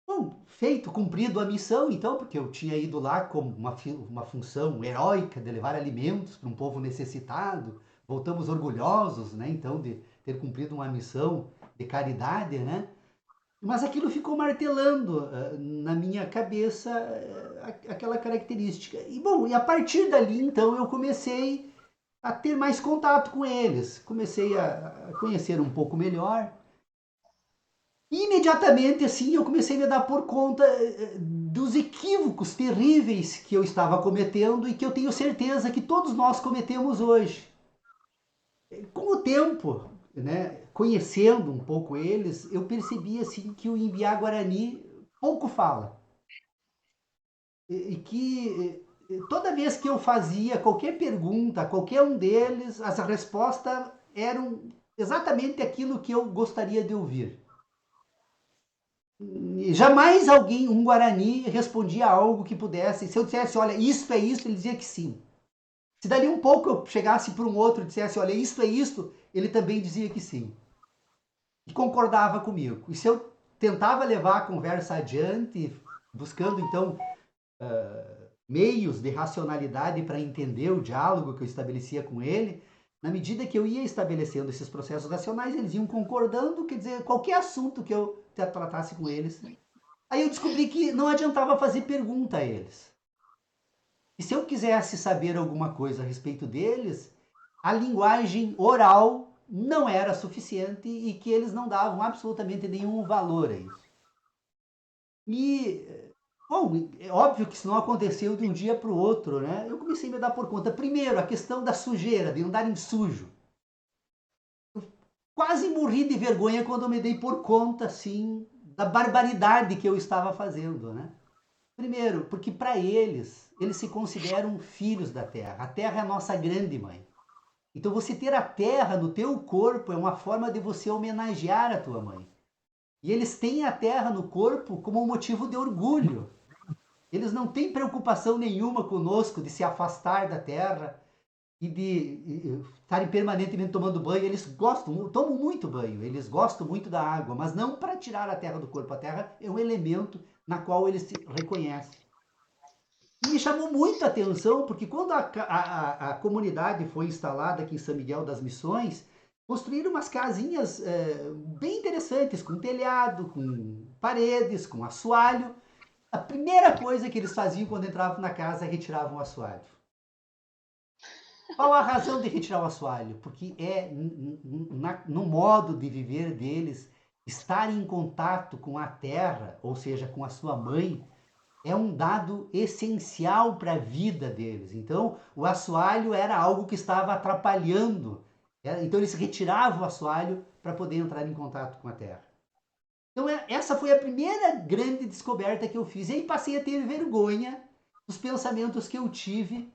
Speaker 4: Bom, feito, cumprido a missão, então, porque eu tinha ido lá como uma função heróica de levar alimentos para um povo necessitado. Voltamos orgulhosos, né, então, de ter cumprido uma missão de caridade, né? Mas aquilo ficou martelando na minha cabeça aquela característica. E bom, e a partir dali, então, eu comecei a ter mais contato com eles. Comecei a conhecer um pouco melhor. E imediatamente, assim, eu comecei a me dar por conta dos equívocos terríveis que eu estava cometendo e que eu tenho certeza que todos nós cometemos hoje. Com o tempo, né, conhecendo um pouco eles, eu percebi assim que o Imbiá Guarani pouco fala. E que toda vez que eu fazia qualquer pergunta a qualquer um deles, as respostas eram exatamente aquilo que eu gostaria de ouvir. E jamais alguém, um Guarani, respondia algo que pudesse. Se eu dissesse, olha, isso é isso, ele dizia que sim. Se dali um pouco eu chegasse para um outro e dissesse, olha, isso é isso, ele também dizia que sim. E concordava comigo. E se eu tentava levar a conversa adiante, buscando então meios de racionalidade para entender o diálogo que eu estabelecia com ele, na medida que eu ia estabelecendo esses processos racionais, eles iam concordando, quer dizer, qualquer assunto que eu tratasse com eles. Aí eu descobri que não adiantava fazer pergunta a eles. E se eu quisesse saber alguma coisa a respeito deles, a linguagem oral não era suficiente e que eles não davam absolutamente nenhum valor a isso. E, bom, é óbvio que isso não aconteceu de um dia para o outro, né? Eu comecei a me dar por conta. Primeiro, a questão da sujeira, de andarem sujo. Eu quase morri de vergonha quando eu me dei por conta, assim, da barbaridade que eu estava fazendo, né? Primeiro, porque para eles se consideram filhos da terra. A terra é a nossa grande mãe. Então você ter a terra no teu corpo é uma forma de você homenagear a tua mãe. E eles têm a terra no corpo como um motivo de orgulho. Eles não têm preocupação nenhuma conosco de se afastar da terra e de estarem permanentemente tomando banho. Eles gostam, tomam muito banho, eles gostam muito da água, mas não para tirar a terra do corpo. A terra é um elemento na qual eles se reconhecem. E me chamou muito a atenção, porque quando a comunidade foi instalada aqui em São Miguel das Missões, construíram umas casinhas bem interessantes, com telhado, com paredes, com assoalho. A primeira coisa que eles faziam quando entravam na casa é retiravam o assoalho. Qual a razão de retirar o assoalho? Porque é no modo de viver deles, estar em contato com a terra, ou seja, com a sua mãe, é um dado essencial para a vida deles. Então, o assoalho era algo que estava atrapalhando. Então, eles retiravam o assoalho para poder entrar em contato com a terra. Então, essa foi a primeira grande descoberta que eu fiz. E aí passei a ter vergonha dos pensamentos que eu tive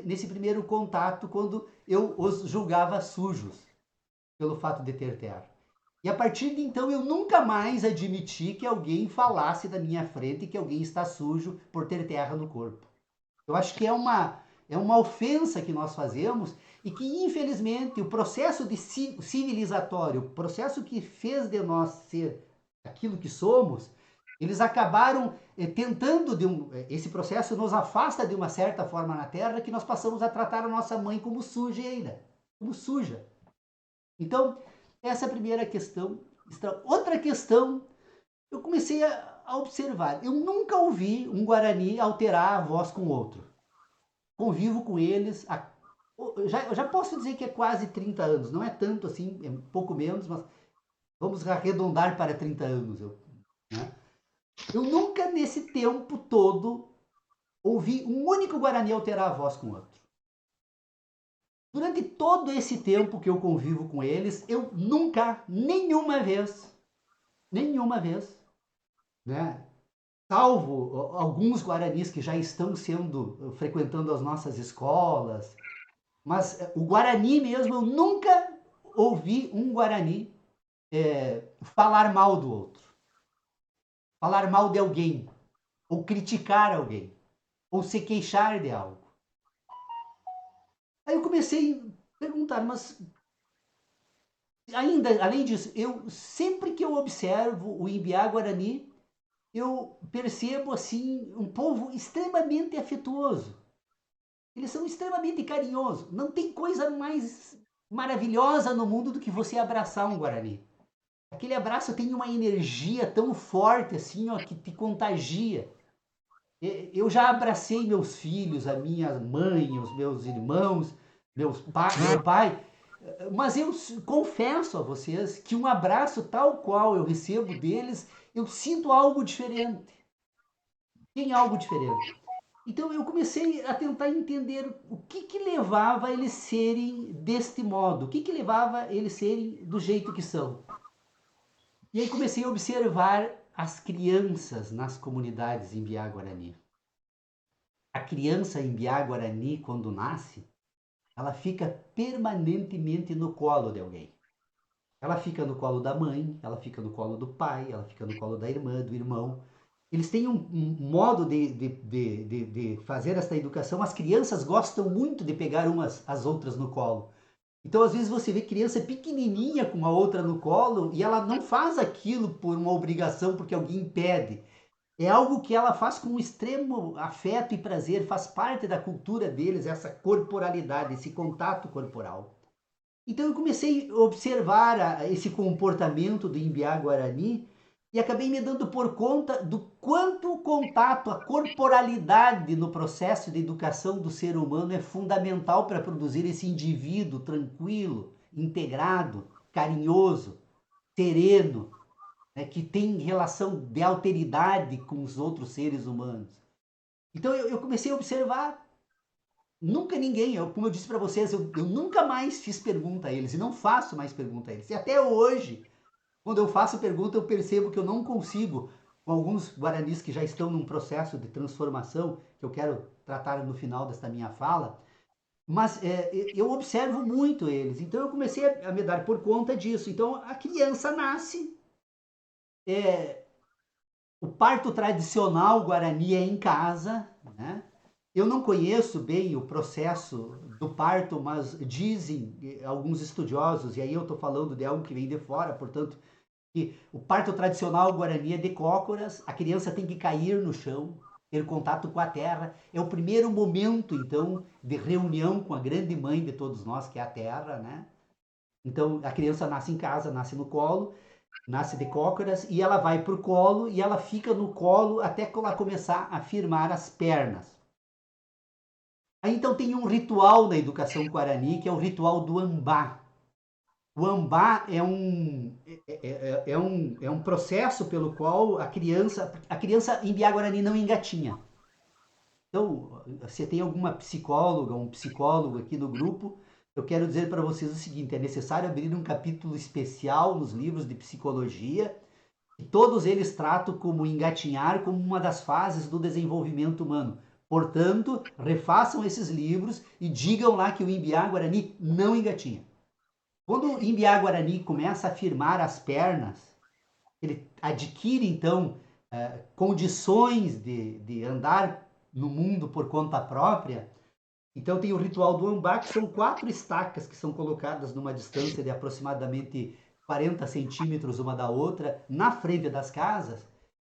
Speaker 4: nesse primeiro contato, quando eu os julgava sujos pelo fato de ter terra. E a partir de então eu nunca mais admiti que alguém falasse da minha frente que alguém está sujo por ter terra no corpo. Eu acho que é uma ofensa que nós fazemos e que, infelizmente, o processo de civilizatório, o processo que fez de nós ser aquilo que somos, eles acabaram tentando, esse processo nos afasta de uma certa forma na Terra, que nós passamos a tratar a nossa mãe como sujeira, como suja. Então, essa é a primeira questão. Outra questão, eu comecei a observar. Eu nunca ouvi um Guarani alterar a voz com outro. Convivo com eles, eu já posso dizer que é quase 30 anos. Não é tanto assim, é um pouco menos, mas vamos arredondar para 30 anos. Né? Eu nunca, nesse tempo todo, ouvi um único Guarani alterar a voz com outro. Durante todo esse tempo que eu convivo com eles, eu nunca, nenhuma vez, né? Salvo alguns guaranis que já estão frequentando as nossas escolas, mas o guarani mesmo, eu nunca ouvi um guarani falar mal do outro, falar mal de alguém, ou criticar alguém, ou se queixar de algo. Aí eu comecei a perguntar, mas ainda, além disso, eu sempre que eu observo o Imbiá Guarani, eu percebo assim um povo extremamente afetuoso. Eles são extremamente carinhosos. Não tem coisa mais maravilhosa no mundo do que você abraçar um Guarani. Aquele abraço tem uma energia tão forte assim, ó, que te contagia. Eu já abracei meus filhos, a minha mãe, os meus irmãos, meu pai, mas eu confesso a vocês que um abraço tal qual eu recebo deles, eu sinto algo diferente. Tem algo diferente. Então eu comecei a tentar entender o que levava eles serem deste modo, o que levava eles serem do jeito que são. E aí comecei a observar as crianças nas comunidades em Biá Guarani. A criança em Biá Guarani, quando nasce, ela fica permanentemente no colo de alguém. Ela fica no colo da mãe, ela fica no colo do pai, ela fica no colo da irmã, do irmão. Eles têm um modo de fazer essa educação. As crianças gostam muito de pegar umas as outras no colo. Então, às vezes, você vê criança pequenininha com a outra no colo e ela não faz aquilo por uma obrigação, porque alguém impede. É algo que ela faz com extremo afeto e prazer, faz parte da cultura deles, essa corporalidade, esse contato corporal. Então eu comecei a observar esse comportamento do Imbiá Guarani e acabei me dando por conta do quanto o contato, a corporalidade no processo de educação do ser humano é fundamental para produzir esse indivíduo tranquilo, integrado, carinhoso, sereno, né, que tem relação de alteridade com os outros seres humanos. Então eu comecei a observar. Nunca ninguém, como eu disse para vocês, eu nunca mais fiz pergunta a eles e não faço mais pergunta a eles. E até hoje, quando eu faço pergunta, eu percebo que eu não consigo, com alguns guaranis que já estão num processo de transformação, que eu quero tratar no final desta minha fala, mas eu observo muito eles. Então eu comecei a me dar por conta disso. Então a criança nasce, o parto tradicional guarani é em casa, né? Eu não conheço bem o processo do parto, mas dizem alguns estudiosos, e aí eu estou falando de algo que vem de fora, portanto, que o parto tradicional guarani é de cócoras, a criança tem que cair no chão, ter contato com a terra. É o primeiro momento, então, de reunião com a grande mãe de todos nós, que é a terra, né? Então, a criança nasce em casa, nasce no colo, nasce de cócoras, e ela vai para o colo, e ela fica no colo até que ela começar a firmar as pernas. Aí então tem um ritual na educação guarani, que é o ritual do ambá. O ambá é um processo pelo qual a criança em Biá Guarani não engatinha. Então, se tem alguma psicóloga, um psicólogo aqui no grupo, eu quero dizer para vocês o seguinte: é necessário abrir um capítulo especial nos livros de psicologia, e todos eles tratam como engatinhar como uma das fases do desenvolvimento humano. Portanto, refaçam esses livros e digam lá que o Imbiá Guarani não engatinha. Quando o Imbiá Guarani começa a firmar as pernas, ele adquire então condições de andar no mundo por conta própria. Então tem o ritual do ambá, que são 4 estacas que são colocadas numa distância de aproximadamente 40 centímetros uma da outra, na frente das casas.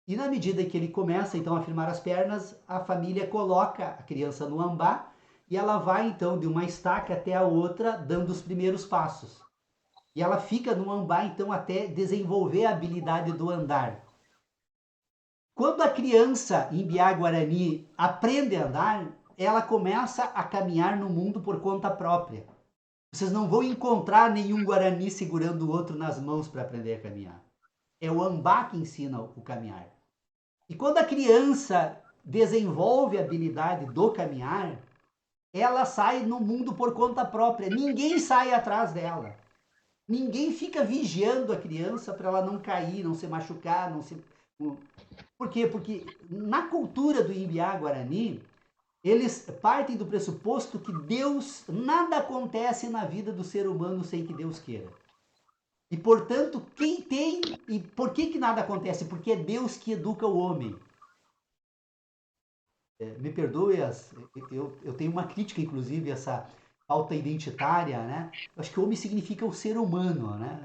Speaker 4: E na medida que ele começa então a firmar as pernas, a família coloca a criança no ambá e ela vai então de uma estaca até a outra dando os primeiros passos. E ela fica no ambá então até desenvolver a habilidade do andar. Quando a criança em Biá Guarani aprende a andar, ela começa a caminhar no mundo por conta própria. Vocês não vão encontrar nenhum Guarani segurando o outro nas mãos para aprender a caminhar. É o ambá que ensina o caminhar. E quando a criança desenvolve a habilidade do caminhar, ela sai no mundo por conta própria. Ninguém sai atrás dela. Ninguém fica vigiando a criança para ela não cair, não se machucar, não se... Por quê? Porque na cultura do Imbiá Guarani, eles partem do pressuposto que Deus, nada acontece na vida do ser humano sem que Deus queira. E, portanto, quem tem... E por que nada acontece? Porque é Deus que educa o homem. Me perdoe, eu tenho uma crítica, inclusive, a essa pauta identitária, né? Eu acho que o homem significa o ser humano, né?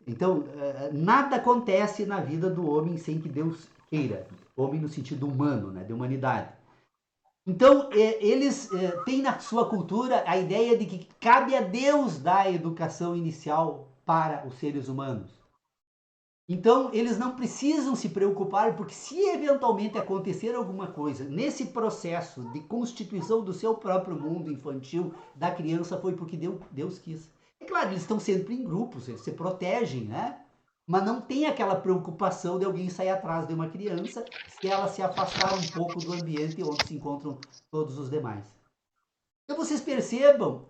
Speaker 4: Então, nada acontece na vida do homem sem que Deus queira. Homem no sentido humano, né? De humanidade. Então, eles têm na sua cultura a ideia de que cabe a Deus dar a educação inicial para os seres humanos. Então, eles não precisam se preocupar, porque se eventualmente acontecer alguma coisa nesse processo de constituição do seu próprio mundo infantil da criança, foi porque Deus quis. É claro, eles estão sempre em grupos, eles se protegem, né? Mas não tem aquela preocupação de alguém sair atrás de uma criança se ela se afastar um pouco do ambiente onde se encontram todos os demais. Então, vocês percebam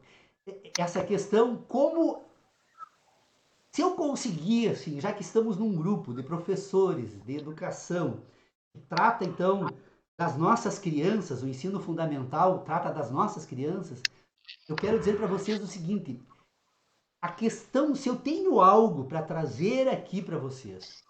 Speaker 4: essa questão como... Se eu conseguir, assim, já que estamos num grupo de professores de educação, que trata, então, das nossas crianças, o ensino fundamental trata das nossas crianças, eu quero dizer para vocês o seguinte, a questão, se eu tenho algo para trazer aqui para vocês,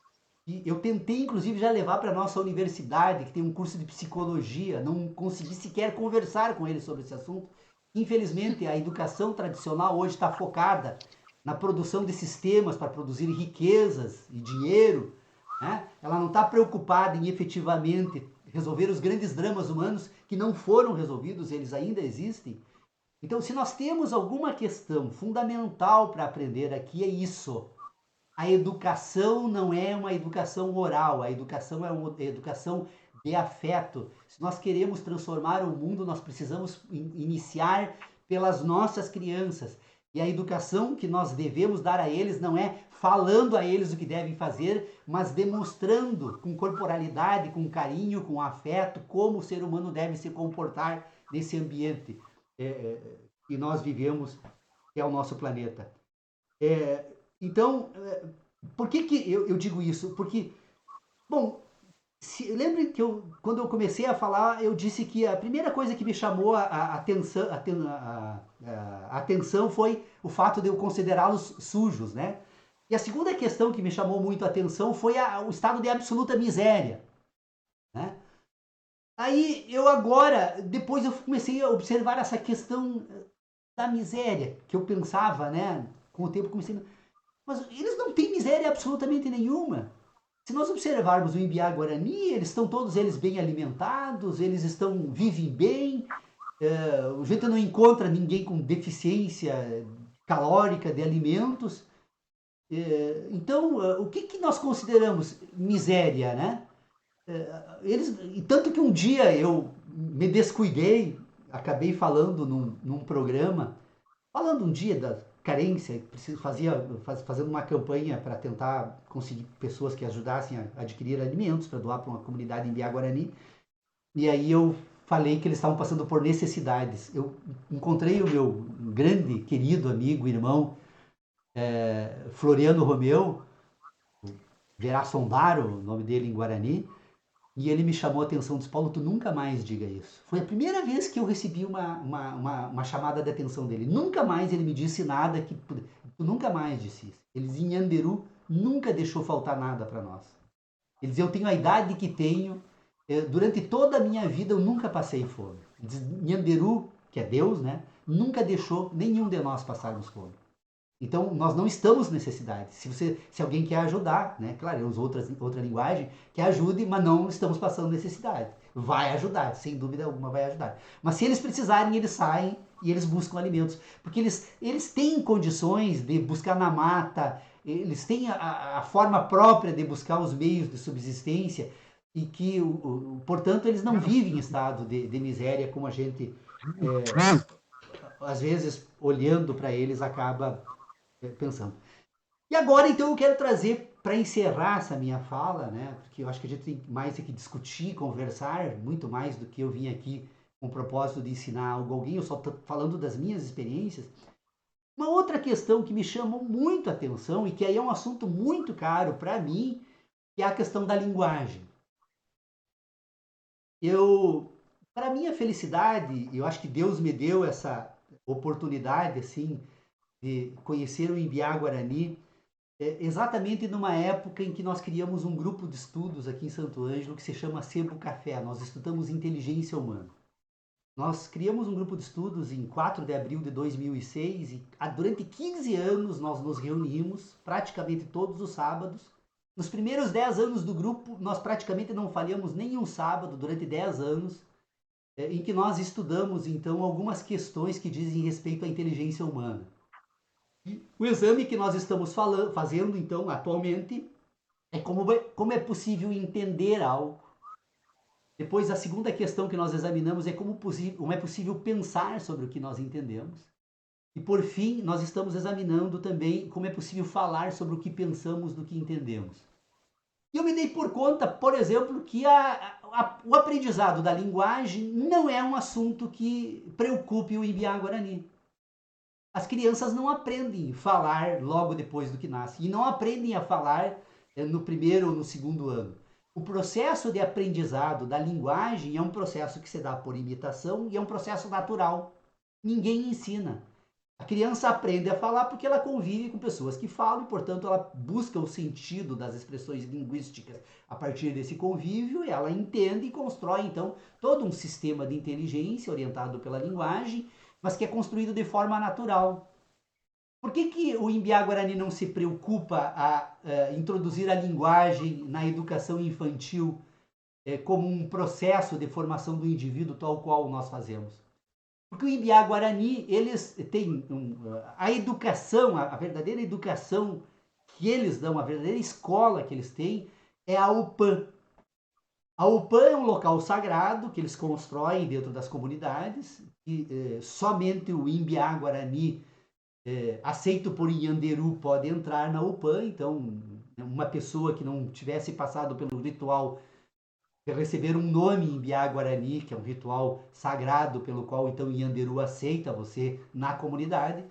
Speaker 4: e eu tentei, inclusive, já levar para a nossa universidade, que tem um curso de psicologia, não consegui sequer conversar com eles sobre esse assunto. Infelizmente, a educação tradicional hoje está focada na produção de sistemas para produzir riquezas e dinheiro, né? Ela não está preocupada em efetivamente resolver os grandes dramas humanos que não foram resolvidos, eles ainda existem. Então, se nós temos alguma questão fundamental para aprender aqui, é isso. A educação não é uma educação oral, a educação é uma educação de afeto. Se nós queremos transformar o mundo, nós precisamos iniciar pelas nossas crianças. E a educação que nós devemos dar a eles não é falando a eles o que devem fazer, mas demonstrando com corporalidade, com carinho, com afeto, como o ser humano deve se comportar nesse ambiente que nós vivemos, que é o nosso planeta. Então, por que eu digo isso? Porque, bom, lembrem que quando eu comecei a falar, eu disse que a primeira coisa que me chamou a atenção foi o fato de eu considerá-los sujos, né? E a segunda questão que me chamou muito a atenção foi o estado de absoluta miséria, né? Aí depois eu comecei a observar essa questão da miséria, que eu pensava, né? Com o tempo comecei... Mas eles não têm miséria absolutamente nenhuma. Se nós observarmos o Imbiá Guarani, eles estão todos eles bem alimentados, vivem bem, a gente não encontra ninguém com deficiência calórica de alimentos. Então, o que nós consideramos miséria, né? Tanto que um dia eu me descuidei, acabei falando num programa, falando um dia da carência, fazendo uma campanha para tentar conseguir pessoas que ajudassem a adquirir alimentos para doar para uma comunidade em Imbiá Guarani. E aí eu falei que eles estavam passando por necessidades. Eu encontrei o meu grande, querido amigo, irmão, Floriano Romeu, Verá Sondaro, o nome dele em Guarani, e ele me chamou a atenção, disse, Paulo, tu nunca mais diga isso. Foi a primeira vez que eu recebi uma chamada de atenção dele. Nunca mais ele me disse nada, tu nunca mais disse isso. Ele dizia, Nhanderu nunca deixou faltar nada para nós. Ele dizia, eu tenho a idade que tenho, durante toda a minha vida eu nunca passei fome. Ele diz, Nhanderu, que é Deus, né, nunca deixou nenhum de nós passarmos fome. Então, nós não estamos necessidade. Se alguém quer ajudar, né? Claro, eu uso outra linguagem, que ajude, mas não estamos passando necessidade. Vai ajudar, sem dúvida alguma vai ajudar. Mas se eles precisarem, eles saem e eles buscam alimentos. Porque eles têm condições de buscar na mata, eles têm a forma própria de buscar os meios de subsistência e que, portanto, eles não vivem em estado de miséria como a gente, às vezes, olhando para eles, acaba... pensando. E agora, então, eu quero trazer, para encerrar essa minha fala, né, porque eu acho que a gente tem mais que discutir, conversar, muito mais do que eu vim aqui com o propósito de ensinar algo a alguém, eu só estou falando das minhas experiências. Uma outra questão que me chamou muito a atenção e que aí é um assunto muito caro para mim, que é a questão da linguagem. Para minha felicidade, eu acho que Deus me deu essa oportunidade assim de conhecer o Imbiá Guarani, exatamente numa época em que nós criamos um grupo de estudos aqui em Santo Ângelo que se chama Sebo Café. Nós estudamos inteligência humana. Nós criamos um grupo de estudos em 4 de abril de 2006 e durante 15 anos nós nos reunimos praticamente todos os sábados. Nos primeiros 10 anos do grupo, nós praticamente não falhamos nenhum sábado durante 10 anos, em que nós estudamos então algumas questões que dizem respeito à inteligência humana. E o exame que nós estamos fazendo então atualmente é como é possível entender algo. Depois, a segunda questão que nós examinamos é como é possível pensar sobre o que nós entendemos. E, por fim, nós estamos examinando também como é possível falar sobre o que pensamos do que entendemos. E eu me dei por conta, por exemplo, que o aprendizado da linguagem não é um assunto que preocupe o Imbiá Guarani. As crianças não aprendem a falar logo depois do que nascem, e não aprendem a falar no primeiro ou no segundo ano. O processo de aprendizado da linguagem é um processo que se dá por imitação e é um processo natural. Ninguém ensina. A criança aprende a falar porque ela convive com pessoas que falam e, portanto, ela busca o sentido das expressões linguísticas a partir desse convívio e ela entende e constrói, então, todo um sistema de inteligência orientado pela linguagem, mas que é construído de forma natural. Por que o Imbiá Guarani não se preocupa a introduzir a linguagem na educação infantil como um processo de formação do indivíduo tal qual nós fazemos? Porque o Imbiá Guarani, eles têm a educação, a verdadeira educação que eles dão, a verdadeira escola que eles têm é a UPAM. A UPAM é um local sagrado que eles constroem dentro das comunidades e somente o Imbiá Guarani aceito por Inhanderu pode entrar na UPAM, então uma pessoa que não tivesse passado pelo ritual de receber um nome em Imbiá Guarani, que é um ritual sagrado pelo qual então Inhanderu aceita você na comunidade,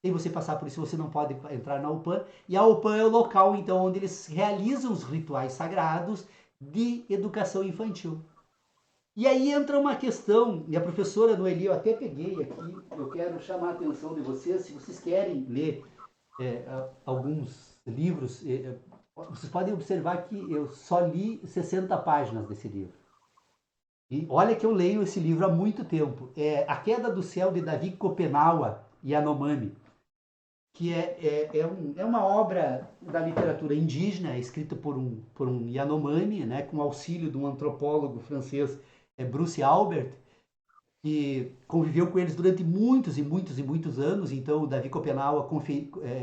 Speaker 4: sem você passar por isso você não pode entrar na UPAM, e a UPAM é o local então onde eles realizam os rituais sagrados de educação infantil. E aí entra uma questão, e a professora Noeli, eu até peguei aqui, eu quero chamar a atenção de vocês, se vocês querem ler alguns livros, vocês podem observar que eu só li 60 páginas desse livro. E olha que eu leio esse livro há muito tempo. É A Queda do Céu, de Davi Kopenawa Yanomami, que é uma obra da literatura indígena, escrita por um Yanomami, né, com auxílio de um antropólogo francês, Bruce Albert, que conviveu com eles durante muitos e muitos e muitos anos. Então, o Davi Kopenawa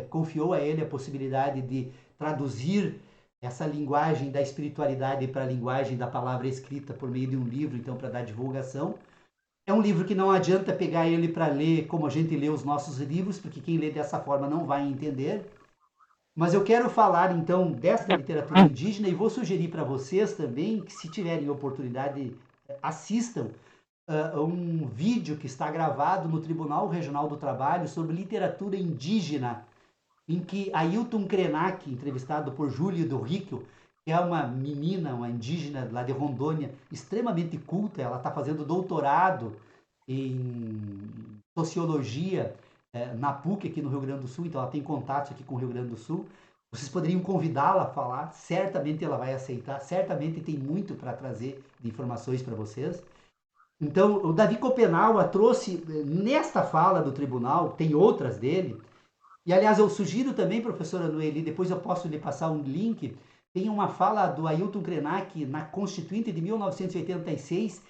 Speaker 4: confiou a ele a possibilidade de traduzir essa linguagem da espiritualidade para a linguagem da palavra escrita por meio de um livro, então, para dar divulgação. É um livro que não adianta pegar ele para ler como a gente lê os nossos livros, porque quem lê dessa forma não vai entender. Mas eu quero falar, então, dessa literatura indígena e vou sugerir para vocês também que, se tiverem oportunidade, assistam um vídeo que está gravado no Tribunal Regional do Trabalho sobre literatura indígena, em que Ailton Krenak, entrevistado por Júlia do Ríquio, que é uma menina, uma indígena lá de Rondônia, extremamente culta, ela está fazendo doutorado em sociologia na PUC aqui no Rio Grande do Sul, então ela tem contatos aqui com o Rio Grande do Sul. Vocês poderiam convidá-la a falar, certamente ela vai aceitar, certamente tem muito para trazer de informações para vocês. Então, o Davi Kopenawa trouxe, nesta fala do tribunal, tem outras dele, e aliás eu sugiro também, professora Noeli, depois eu posso lhe passar um link, tem uma fala do Ailton Krenak na Constituinte de 1986,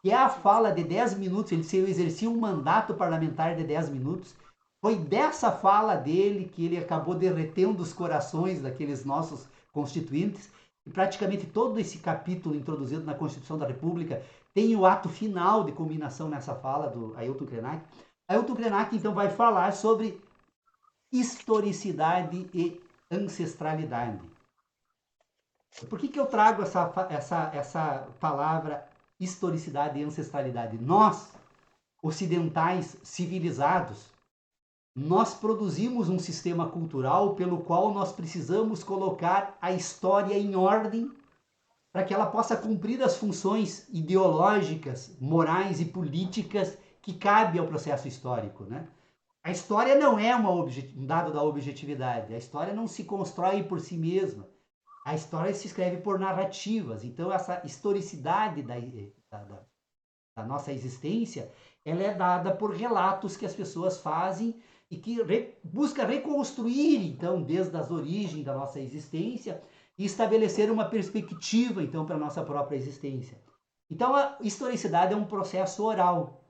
Speaker 4: que é a fala de 10 minutos, ele exercia um mandato parlamentar de 10 minutos. Foi dessa fala dele que ele acabou derretendo os corações daqueles nossos constituintes, e praticamente todo esse capítulo introduzido na Constituição da República tem o ato final de culminação nessa fala do Ailton Krenak. Ailton Krenak, então, vai falar sobre historicidade e ancestralidade. Por que eu trago essa palavra historicidade e ancestralidade. Nós, ocidentais civilizados, nós produzimos um sistema cultural pelo qual nós precisamos colocar a história em ordem para que ela possa cumprir as funções ideológicas, morais e políticas que cabem ao processo histórico, né? A história não é um dado da objetividade. A história não se constrói por si mesma. A história se escreve por narrativas. Então, essa historicidade da nossa existência, ela é dada por relatos que as pessoas fazem e que busca reconstruir, então, desde as origens da nossa existência e estabelecer uma perspectiva, então, para a nossa própria existência. Então, a historicidade é um processo oral.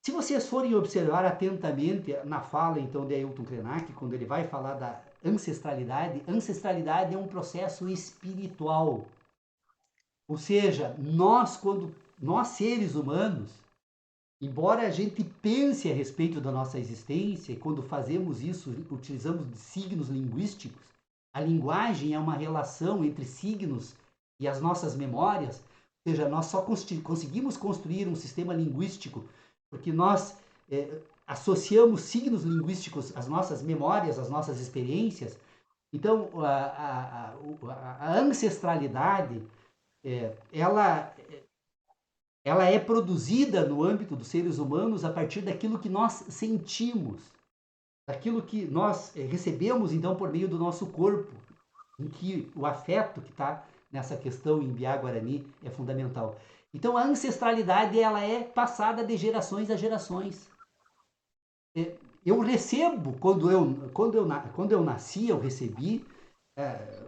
Speaker 4: Se vocês forem observar atentamente na fala, então, de Ailton Krenak, quando ele vai falar da ancestralidade, ancestralidade é um processo espiritual. Ou seja, nós seres humanos, embora a gente pense a respeito da nossa existência, e quando fazemos isso, utilizamos de signos linguísticos, a linguagem é uma relação entre signos e as nossas memórias, ou seja, nós só conseguimos construir um sistema linguístico porque nós associamos signos linguísticos às nossas memórias, às nossas experiências. Então, a ancestralidade, ela é produzida no âmbito dos seres humanos a partir daquilo que nós sentimos, daquilo que nós recebemos, então, por meio do nosso corpo, em que o afeto que está nessa questão em Mbiá Guarani é fundamental. Então, a ancestralidade, ela é passada de gerações a gerações. Eu recebo, quando eu nasci, eu recebi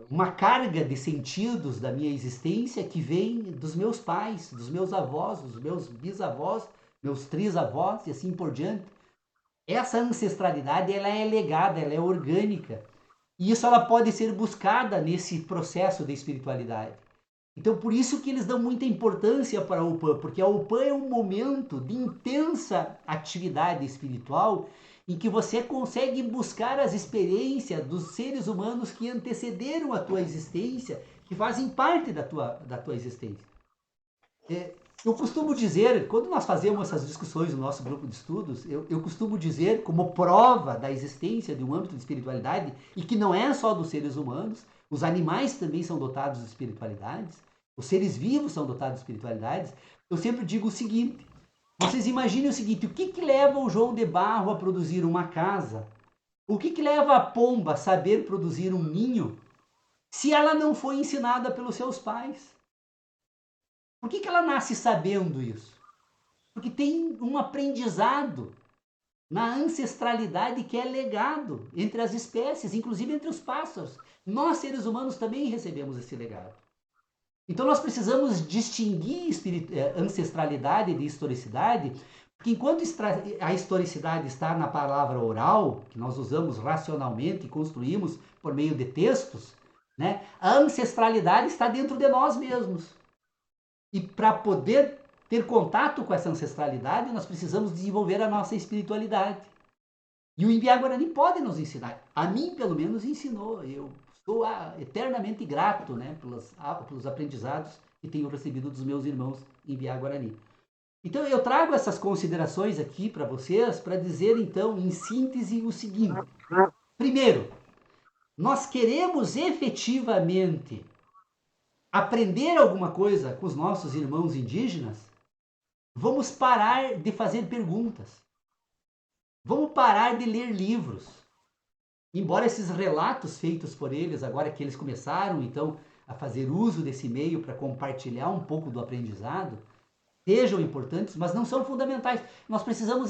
Speaker 4: uma carga de sentidos da minha existência que vem dos meus pais, dos meus avós, dos meus bisavós, meus trisavós e assim por diante. Essa ancestralidade, ela é legada, ela é orgânica. E isso ela pode ser buscada nesse processo de espiritualidade. Então, por isso que eles dão muita importância para a UPAN, porque a UPAN é um momento de intensa atividade espiritual em que você consegue buscar as experiências dos seres humanos que antecederam a tua existência, que fazem parte da tua existência. Eu costumo dizer, quando nós fazemos essas discussões no nosso grupo de estudos, eu costumo dizer, como prova da existência de um âmbito de espiritualidade, e que não é só dos seres humanos, os animais também são dotados de espiritualidades, os seres vivos são dotados de espiritualidades. Eu sempre digo o seguinte, vocês imaginem o seguinte, o que leva o João de Barro a produzir uma casa? O que leva a pomba a saber produzir um ninho, se ela não foi ensinada pelos seus pais? Por que ela nasce sabendo isso? Porque tem um aprendizado na ancestralidade que é legado entre as espécies, inclusive entre os pássaros. Nós, seres humanos, também recebemos esse legado. Então, nós precisamos distinguir ancestralidade de historicidade, porque enquanto a historicidade está na palavra oral, que nós usamos racionalmente e construímos por meio de textos, né, a ancestralidade está dentro de nós mesmos. E para poder ter contato com essa ancestralidade, nós precisamos desenvolver a nossa espiritualidade. E o Mbiá Guarani pode nos ensinar. A mim, pelo menos, ensinou. Eu estou eternamente grato, né, pelos aprendizados que tenho recebido dos meus irmãos em Mbiá Guarani. Então, eu trago essas considerações aqui para vocês, para dizer, então, em síntese, o seguinte. Primeiro, nós queremos efetivamente aprender alguma coisa com os nossos irmãos indígenas, vamos parar de fazer perguntas. Vamos parar de ler livros. Embora esses relatos feitos por eles, agora que eles começaram, então, a fazer uso desse meio para compartilhar um pouco do aprendizado, sejam importantes, mas não são fundamentais. Nós precisamos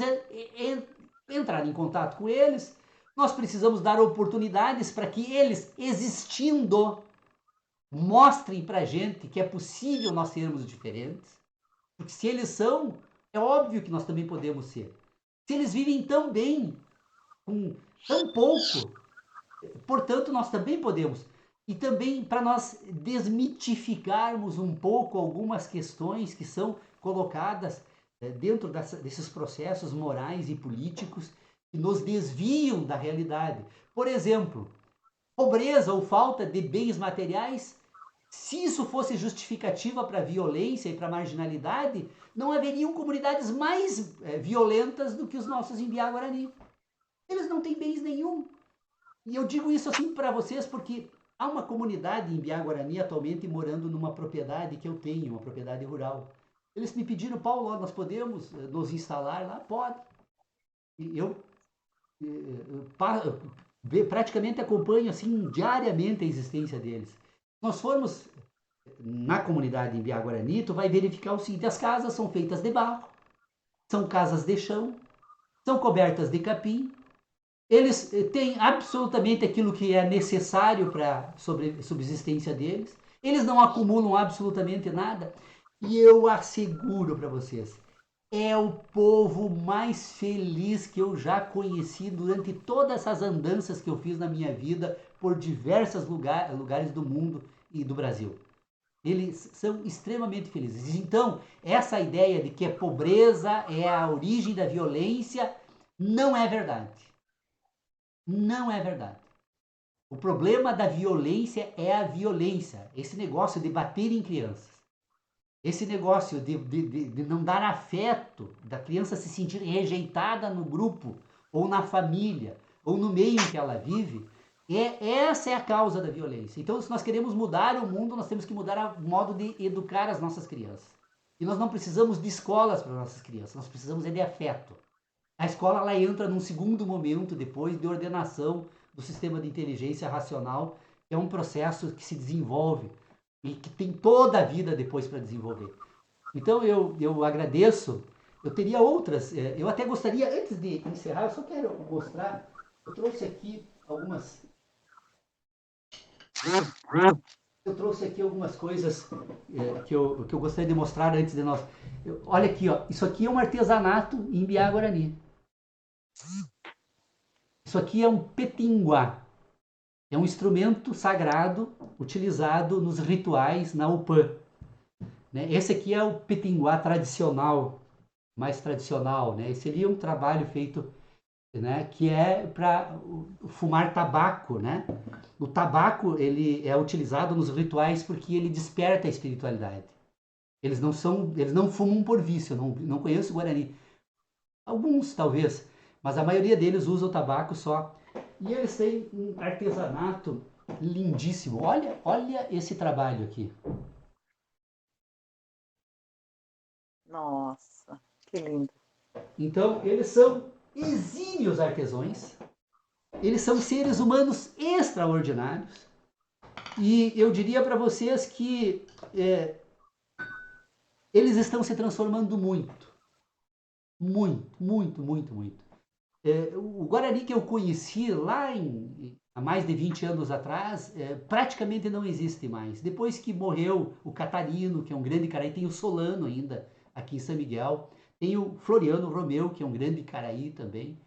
Speaker 4: entrar em contato com eles, nós precisamos dar oportunidades para que eles, existindo, mostrem para a gente que é possível nós sermos diferentes, porque se eles são, é óbvio que nós também podemos ser. Se eles vivem tão bem, com tão pouco, portanto, nós também podemos. E também para nós desmitificarmos um pouco algumas questões que são colocadas dentro desses processos morais e políticos que nos desviam da realidade. Por exemplo, pobreza ou falta de bens materiais Se isso fosse justificativa para a violência e para a marginalidade, não haveriam comunidades mais violentas do que os nossos Imbiá-Guarani. Eles não têm bens nenhum. E eu digo isso assim para vocês porque há uma comunidade em Imbiá-Guarani atualmente morando numa propriedade que eu tenho, uma propriedade rural. Eles me pediram, Paulo, nós podemos nos instalar lá? Pode. E eu praticamente acompanho assim diariamente a existência deles. Nós formos na comunidade em Biá-Guarani, tu vai verificar o seguinte: as casas são feitas de barro, são casas de chão, são cobertas de capim, eles têm absolutamente aquilo que é necessário para a subsistência deles, eles não acumulam absolutamente nada, e eu asseguro para vocês, é o povo mais feliz que eu já conheci durante todas essas andanças que eu fiz na minha vida por diversos lugares do mundo e do Brasil. Eles são extremamente felizes. Então, essa ideia de que a pobreza é a origem da violência não é verdade. Não é verdade. O problema da violência é a violência. Esse negócio de bater em crianças. Esse negócio de não dar afeto, da criança se sentir rejeitada no grupo, ou na família, ou no meio em que ela vive, essa é a causa da violência. Então, se nós queremos mudar o mundo, nós temos que mudar o modo de educar as nossas crianças. E nós não precisamos de escolas para as nossas crianças, nós precisamos de afeto. A escola ela entra num segundo momento depois de ordenação do sistema de inteligência racional, que é um processo que se desenvolve e que tem toda a vida depois para desenvolver. Então eu agradeço, eu teria outras, eu até gostaria, antes de encerrar, eu só quero mostrar, eu trouxe aqui algumas coisas que eu gostaria de mostrar antes de nós. Olha aqui, ó, isso aqui é um artesanato em Biá-Guarani. Isso aqui é um petinguá. É um instrumento sagrado utilizado nos rituais na Upã. Esse aqui é o petinguá tradicional, mais tradicional. Esse ali é um trabalho feito, que é para fumar tabaco. O tabaco ele é utilizado nos rituais porque ele desperta a espiritualidade. Eles não fumam por vício, não conheço Guarani. Alguns talvez, mas a maioria deles usa o tabaco só. E eles têm um artesanato lindíssimo. Olha esse trabalho aqui.
Speaker 1: Nossa, que lindo.
Speaker 4: Então, eles são exímios artesãos. Eles são seres humanos extraordinários. E eu diria para vocês que eles estão se transformando muito. Muito, muito, muito, muito. O Guarani que eu conheci lá há mais de 20 anos atrás, praticamente não existe mais. Depois que morreu o Catarino, que é um grande caraí, tem o Solano ainda, aqui em São Miguel, tem o Floriano Romeu, que é um grande caraí também,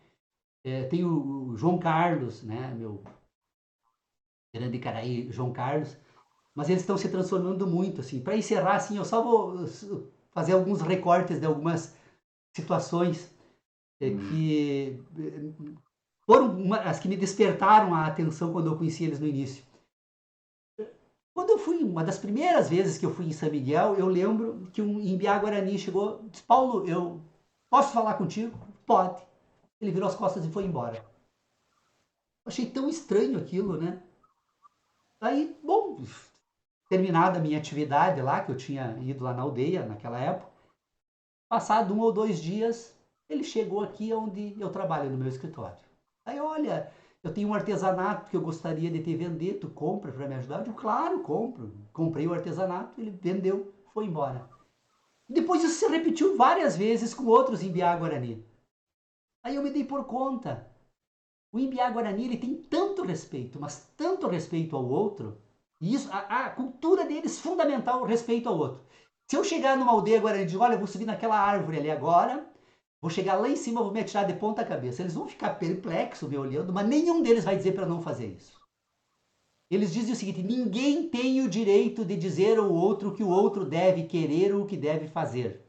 Speaker 4: tem o João Carlos, meu grande caraí, João Carlos, mas eles estão se transformando muito, assim. Para encerrar, assim, eu só vou fazer alguns recortes de algumas situações que foram as que me despertaram a atenção quando eu conheci eles no início. Quando eu fui, uma das primeiras vezes que eu fui em São Miguel, eu lembro que um Imbiá-Guarani chegou e disse: Paulo, eu posso falar contigo? Pode. Ele virou as costas e foi embora. Eu achei tão estranho aquilo, Aí, bom, terminada a minha atividade lá, que eu tinha ido lá na aldeia naquela época, passado 1 ou 2 dias, ele chegou aqui onde eu trabalho, no meu escritório. Aí, olha, eu tenho um artesanato que eu gostaria de te vender, tu compra para me ajudar? Eu digo, claro, compro. Comprei o artesanato, ele vendeu, foi embora. Depois isso se repetiu várias vezes com outros Imbiá-Guarani. Aí eu me dei por conta. O Imbiá-Guarani ele tem tanto respeito, mas tanto respeito ao outro, e isso, a cultura deles fundamental, o respeito ao outro. Se eu chegar numa aldeia Guarani e dizer, olha, eu vou subir naquela árvore ali agora, vou chegar lá em cima, vou me atirar de ponta cabeça. Eles vão ficar perplexos me olhando, mas nenhum deles vai dizer para não fazer isso. Eles dizem o seguinte: ninguém tem o direito de dizer ao outro o que o outro deve querer ou o que deve fazer.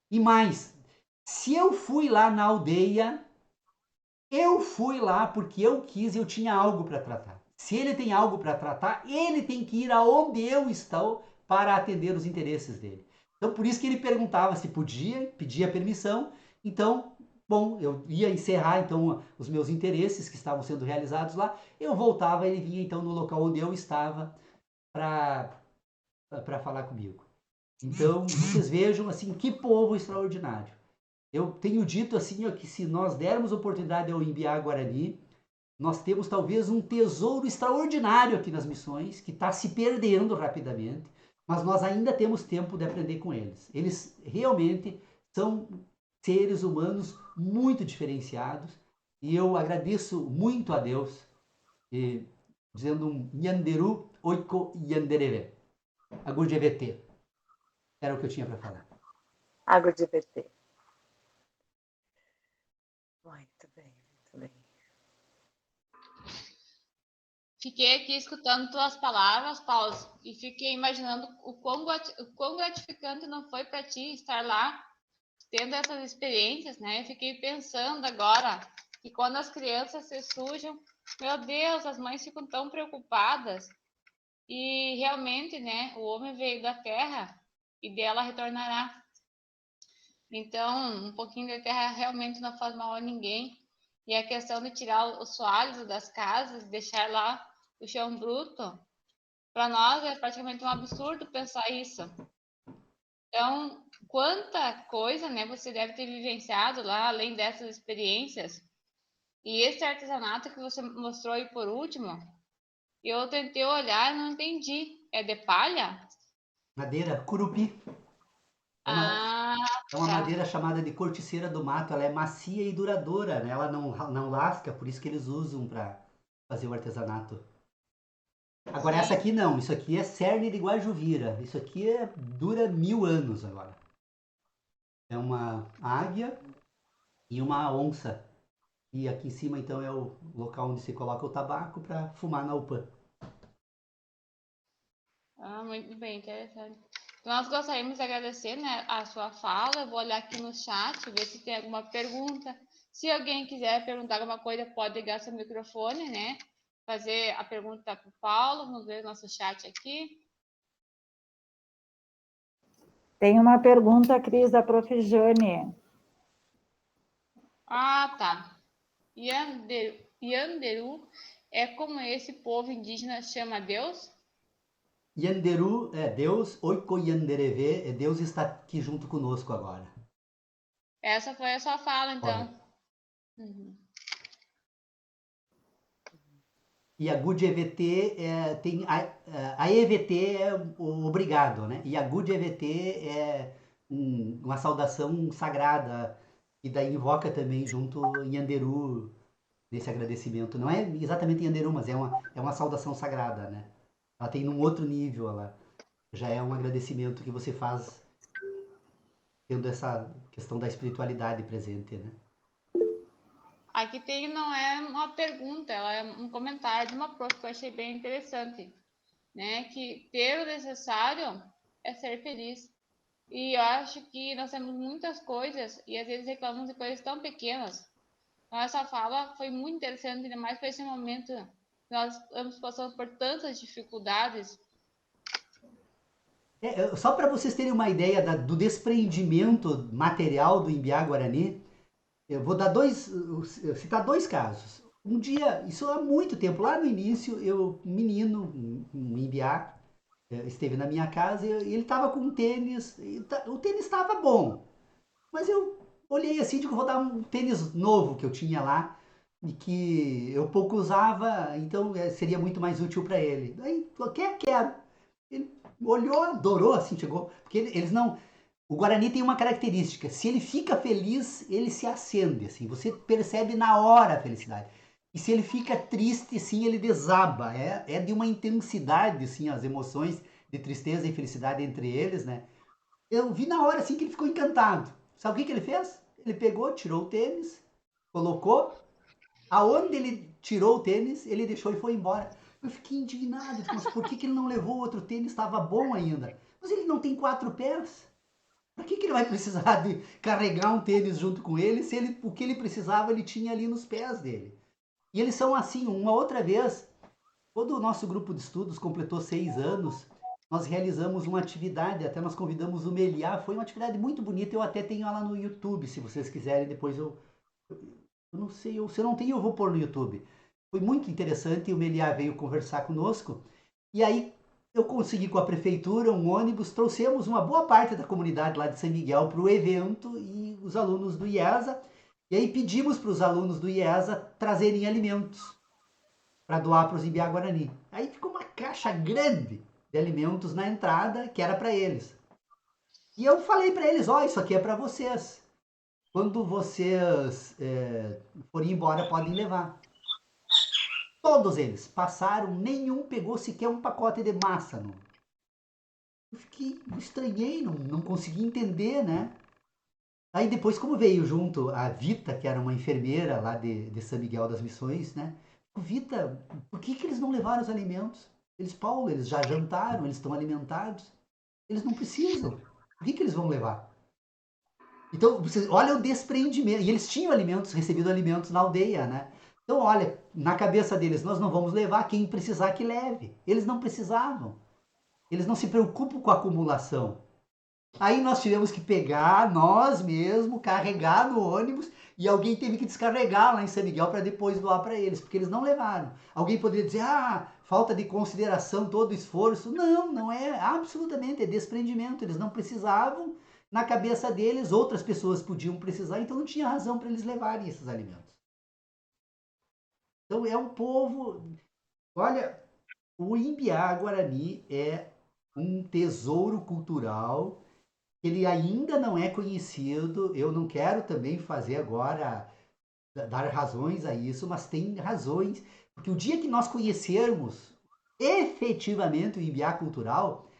Speaker 4: E mais, se eu fui lá na aldeia, eu fui lá porque eu quis e eu tinha algo para tratar. Se ele tem algo para tratar, ele tem que ir aonde eu estou para atender os interesses dele. Então, por isso que ele perguntava se podia, pedia permissão. Então, bom, eu ia encerrar então os meus interesses que estavam sendo realizados lá. Eu voltava, ele vinha então no local onde eu estava para falar comigo. Então, vocês vejam assim que povo extraordinário. Eu tenho dito assim ó, que se nós dermos oportunidade ao Imbiá Guarani, nós temos talvez um tesouro extraordinário aqui nas missões, que está se perdendo rapidamente, mas nós ainda temos tempo de aprender com eles. Eles realmente são seres humanos muito diferenciados, e eu agradeço muito a Deus, dizendo um Yanderu Oiko Yandereve. Agudjevete. Era o que eu tinha para falar.
Speaker 1: Agudjevete. Muito bem, muito bem.
Speaker 2: Fiquei aqui escutando tuas palavras, Paulo, e fiquei imaginando o quão gratificante não foi para ti estar lá, tendo essas experiências, né? Eu fiquei pensando agora que quando as crianças se sujam, meu Deus, as mães ficam tão preocupadas. E realmente, né, o homem veio da terra e dela retornará. Então, um pouquinho de terra realmente não faz mal a ninguém. E a questão de tirar os sólidos das casas, deixar lá o chão bruto, para nós é praticamente um absurdo pensar isso. Então, quanta coisa, né, você deve ter vivenciado lá, além dessas experiências. E esse artesanato que você mostrou aí por último, eu tentei olhar e não entendi. É de palha?
Speaker 4: Madeira curupi. É uma, é uma
Speaker 2: Tá.
Speaker 4: madeira chamada de corticeira do mato. Ela é macia e duradoura, né? Ela não lasca, por isso que eles usam para fazer o artesanato. Agora
Speaker 2: Sim.
Speaker 4: essa aqui não, isso aqui é cerne de Guajuvira. Isso aqui dura 1000 anos agora. É uma águia e uma onça. E aqui em cima então é o local onde se coloca o tabaco para fumar na UPA.
Speaker 2: Muito bem, interessante. Então, nós gostaríamos de agradecer, né, a sua fala. Eu vou olhar aqui no chat, ver se tem alguma pergunta. Se alguém quiser perguntar alguma coisa, pode ligar seu microfone, né? Fazer a pergunta para o Paulo. Vamos ver o nosso chat aqui.
Speaker 3: Tem uma pergunta, Cris, da Prof. Jane.
Speaker 2: Ah, tá. Yanderu é como esse povo indígena chama Deus?
Speaker 4: Yanderu é Deus, Oiko Yandereve é Deus está aqui junto conosco agora.
Speaker 2: Essa foi a sua fala, então.
Speaker 4: Correto.
Speaker 2: Uhum.
Speaker 4: E a Good EVT tem a EVT é o obrigado, né? E a Good EVT é uma saudação sagrada e daí invoca também junto Yanderu nesse agradecimento. Não é exatamente Yanderu, mas é uma saudação sagrada, né? Ela tem num outro nível, ela já é um agradecimento que você faz tendo essa questão da espiritualidade presente, né?
Speaker 2: Aqui tem, não é uma pergunta, ela é um comentário de uma prof que eu achei bem interessante, né? Que ter o necessário é ser feliz. E eu acho que nós temos muitas coisas e às vezes reclamamos de coisas tão pequenas. Então, essa fala foi muito interessante, ainda mais para esse momento que nós estamos passando por tantas dificuldades.
Speaker 4: Só para vocês terem uma ideia do desprendimento material do Imbiá Guarani, eu vou citar dois casos. Um dia, isso há muito tempo, lá no início, um menino, um Imbiá, esteve na minha casa e ele estava com um tênis, o tênis estava bom, mas eu olhei assim, digo, vou dar um tênis novo que eu tinha lá e que eu pouco usava, então seria muito mais útil para ele. Daí, quero. Ele olhou, adorou, assim, chegou, porque eles não... O Guarani tem uma característica, se ele fica feliz, ele se acende, assim, você percebe na hora a felicidade. E se ele fica triste, sim, ele desaba. É de uma intensidade, assim, as emoções de tristeza e felicidade entre eles, né? Eu vi na hora, assim, que ele ficou encantado. Sabe o que ele fez? Ele pegou, tirou o tênis, colocou. Aonde ele tirou o tênis, ele deixou e foi embora. Eu fiquei indignado, mas por que ele não levou o outro tênis? Estava bom ainda. Mas ele não tem 4 pés. Para que ele vai precisar de carregar um tênis junto com ele se o que ele precisava ele tinha ali nos pés dele? E eles são assim, uma outra vez, Quando o nosso grupo de estudos completou 6 anos, nós realizamos uma atividade, até nós convidamos o Meliá, foi uma atividade muito bonita, eu até tenho ela no YouTube, se vocês quiserem, depois eu não sei, se eu não tenho, eu vou pôr no YouTube. Foi muito interessante, o Meliá veio conversar conosco, e aí eu consegui com a prefeitura um ônibus, trouxemos uma boa parte da comunidade lá de São Miguel para o evento e os alunos do IESA, e aí pedimos para os alunos do IESA trazerem alimentos para doar para os Ibiá Guarani. Aí ficou uma caixa grande de alimentos na entrada que era para eles. E eu falei para eles, ó, isso aqui é para vocês. Quando vocês forem embora, podem levar. Todos eles passaram, nenhum pegou sequer um pacote de massa. Não. Eu estranhei, não consegui entender, né? Aí depois, como veio junto a Vita, que era uma enfermeira lá de São Miguel das Missões, né? Vita, por que eles não levaram os alimentos? Eles, Paulo, eles já jantaram, eles estão alimentados. Eles não precisam. Por que eles vão levar? Então, vocês, olha o desprendimento. E eles tinham alimentos, recebido alimentos na aldeia, né? Então, olha, na cabeça deles, nós não vamos levar, quem precisar que leve. Eles não precisavam. Eles não se preocupam com a acumulação. Aí nós tivemos que pegar nós mesmos, carregar no ônibus e alguém teve que descarregar lá em São Miguel para depois doar para eles, porque eles não levaram. Alguém poderia dizer, falta de consideração, todo esforço. Não, não é absolutamente, é desprendimento. Eles não precisavam, na cabeça deles, outras pessoas podiam precisar, então não tinha razão para eles levarem esses alimentos. Então é um povo. Olha, o Imbiá Guarani é um tesouro cultural. Ele ainda não é conhecido, eu não quero também fazer agora, dar razões a isso, mas tem razões, porque o dia que nós conhecermos efetivamente o Imbiá cultural,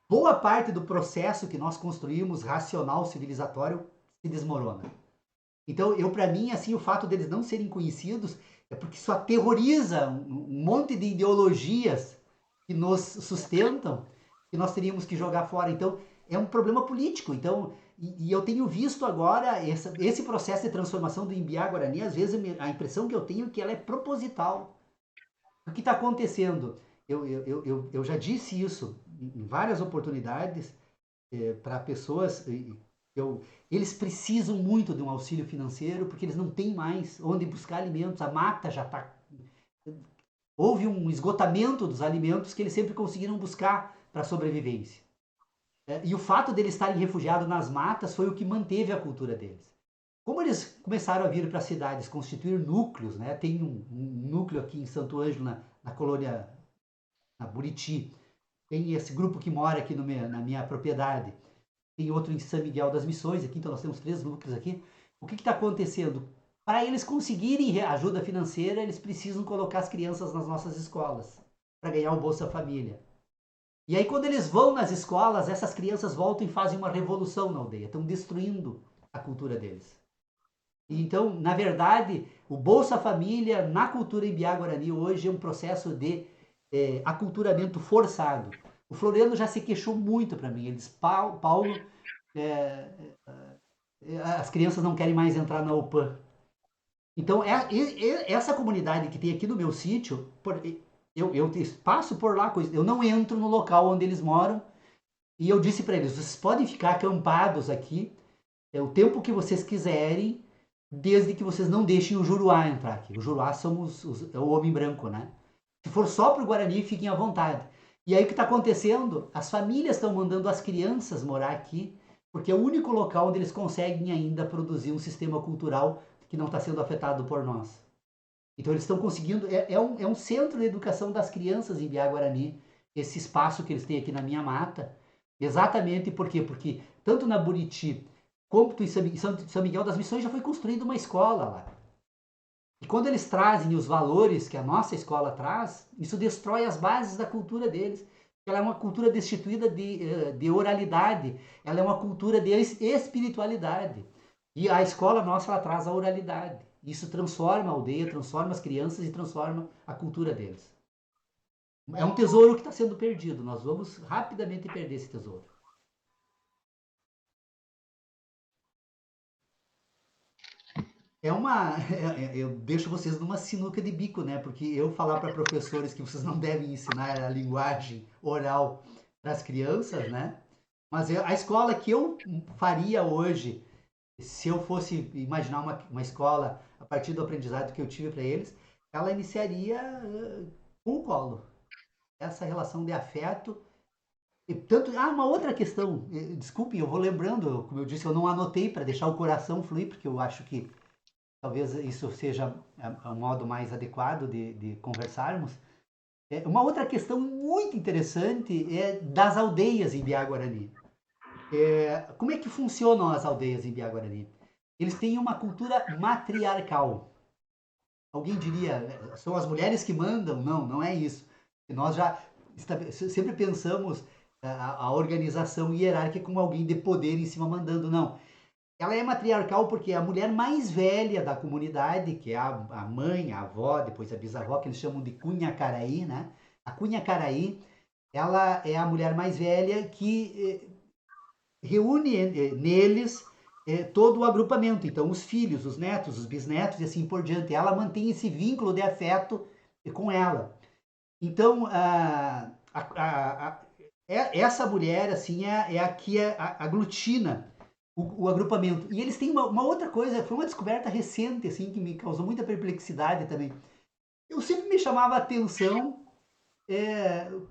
Speaker 4: boa parte do processo que nós construímos racional, civilizatório, se desmorona. Então, para mim, assim, o fato deles não serem conhecidos é porque isso aterroriza um monte de ideologias que nos sustentam, que nós teríamos que jogar fora. Então, é um problema político. Então, e eu tenho visto agora esse processo de transformação do Imbiá Guarani, às vezes a impressão que eu tenho é que ela é proposital. O que está acontecendo? Eu já disse isso em várias oportunidades para pessoas. Eles precisam muito de um auxílio financeiro porque eles não têm mais onde buscar alimentos. A mata já está. Houve um esgotamento dos alimentos que eles sempre conseguiram buscar para a sobrevivência. E o fato deles estarem refugiados nas matas foi o que manteve a cultura deles. Como eles começaram a vir para as cidades, constituir núcleos, né? Tem um núcleo aqui em Santo Ângelo, na colônia, na Buriti. Tem esse grupo que mora aqui na minha propriedade. Tem outro em São Miguel das Missões, aqui, então nós temos 3 núcleos aqui. O que está acontecendo? Para eles conseguirem ajuda financeira, eles precisam colocar as crianças nas nossas escolas, para ganhar o Bolsa Família. E aí, quando eles vão nas escolas, essas crianças voltam e fazem uma revolução na aldeia, estão destruindo a cultura deles. Então, na verdade, o Bolsa Família, na cultura Imbiá Guarani, hoje é um processo de aculturamento forçado. O Floriano já se queixou muito para mim. Ele diz, Paulo, as crianças não querem mais entrar na UPAM. Então, essa comunidade que tem aqui no meu sítio, eu passo por lá, eu não entro no local onde eles moram, e eu disse para eles, vocês podem ficar acampados aqui o tempo que vocês quiserem, desde que vocês não deixem o Juruá entrar aqui. O Juruá é o homem branco, né? Se for só para o Guarani, fiquem à vontade. E aí o que está acontecendo? As famílias estão mandando as crianças morar aqui, porque é o único local onde eles conseguem ainda produzir um sistema cultural que não está sendo afetado por nós. Então eles estão conseguindo, é um centro de educação das crianças em Biá Guarani, esse espaço que eles têm aqui na minha mata. Exatamente por quê? Porque tanto na Buriti quanto em São Miguel das Missões já foi construída uma escola lá. E quando eles trazem os valores que a nossa escola traz, isso destrói as bases da cultura deles. Ela é uma cultura destituída de oralidade, ela é uma cultura de espiritualidade. E a escola nossa, ela traz a oralidade. Isso transforma a aldeia, transforma as crianças e transforma a cultura deles. É um tesouro que está sendo perdido. Nós vamos rapidamente perder esse tesouro. Eu deixo vocês numa sinuca de bico, né? Porque eu falar para professores que vocês não devem ensinar a linguagem oral para as crianças, né? Mas a escola que eu faria hoje, se eu fosse imaginar uma escola a partir do aprendizado que eu tive para eles, ela iniciaria com o colo. Essa relação de afeto. E tanto, uma outra questão, desculpe, eu vou lembrando, como eu disse, eu não anotei para deixar o coração fluir, porque eu acho que talvez isso seja um modo mais adequado de conversarmos. Uma outra questão muito interessante é das aldeias em Biá-Guarani. Como é que funcionam as aldeias em Biá-Guarani? Eles têm uma cultura matriarcal. Alguém diria, são as mulheres que mandam? Não, não é isso. Nós já sempre pensamos a organização hierárquica como alguém de poder em cima mandando. Não. Ela é matriarcal porque é a mulher mais velha da comunidade, que é a mãe, a avó, depois a bisavó, que eles chamam de Cunha-Caraí, né? A Cunha-Caraí, ela é a mulher mais velha que reúne neles todo o agrupamento. Então, os filhos, os netos, os bisnetos e assim por diante. Ela mantém esse vínculo de afeto com ela. Então, essa mulher, assim, é a que aglutina o agrupamento. E eles têm uma outra coisa, foi uma descoberta recente, assim, que me causou muita perplexidade também. Eu sempre me chamava a atenção,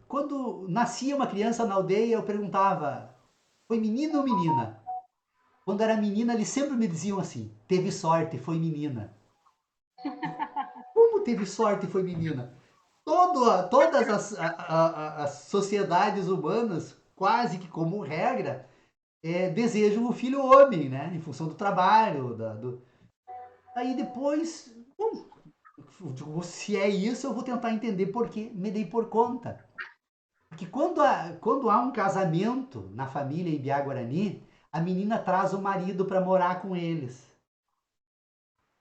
Speaker 4: quando nascia uma criança na aldeia, eu perguntava, foi menino ou menina? Quando era menina, eles sempre me diziam assim, teve sorte, foi menina. Como teve sorte, foi menina? Todas as sociedades humanas, quase que como regra, desejam o filho homem, né? Em função do trabalho. Aí depois, se é isso, eu vou tentar entender por quê. Me dei por conta. Porque quando há um casamento na família em Biá-Guarani, a menina traz o marido para morar com eles.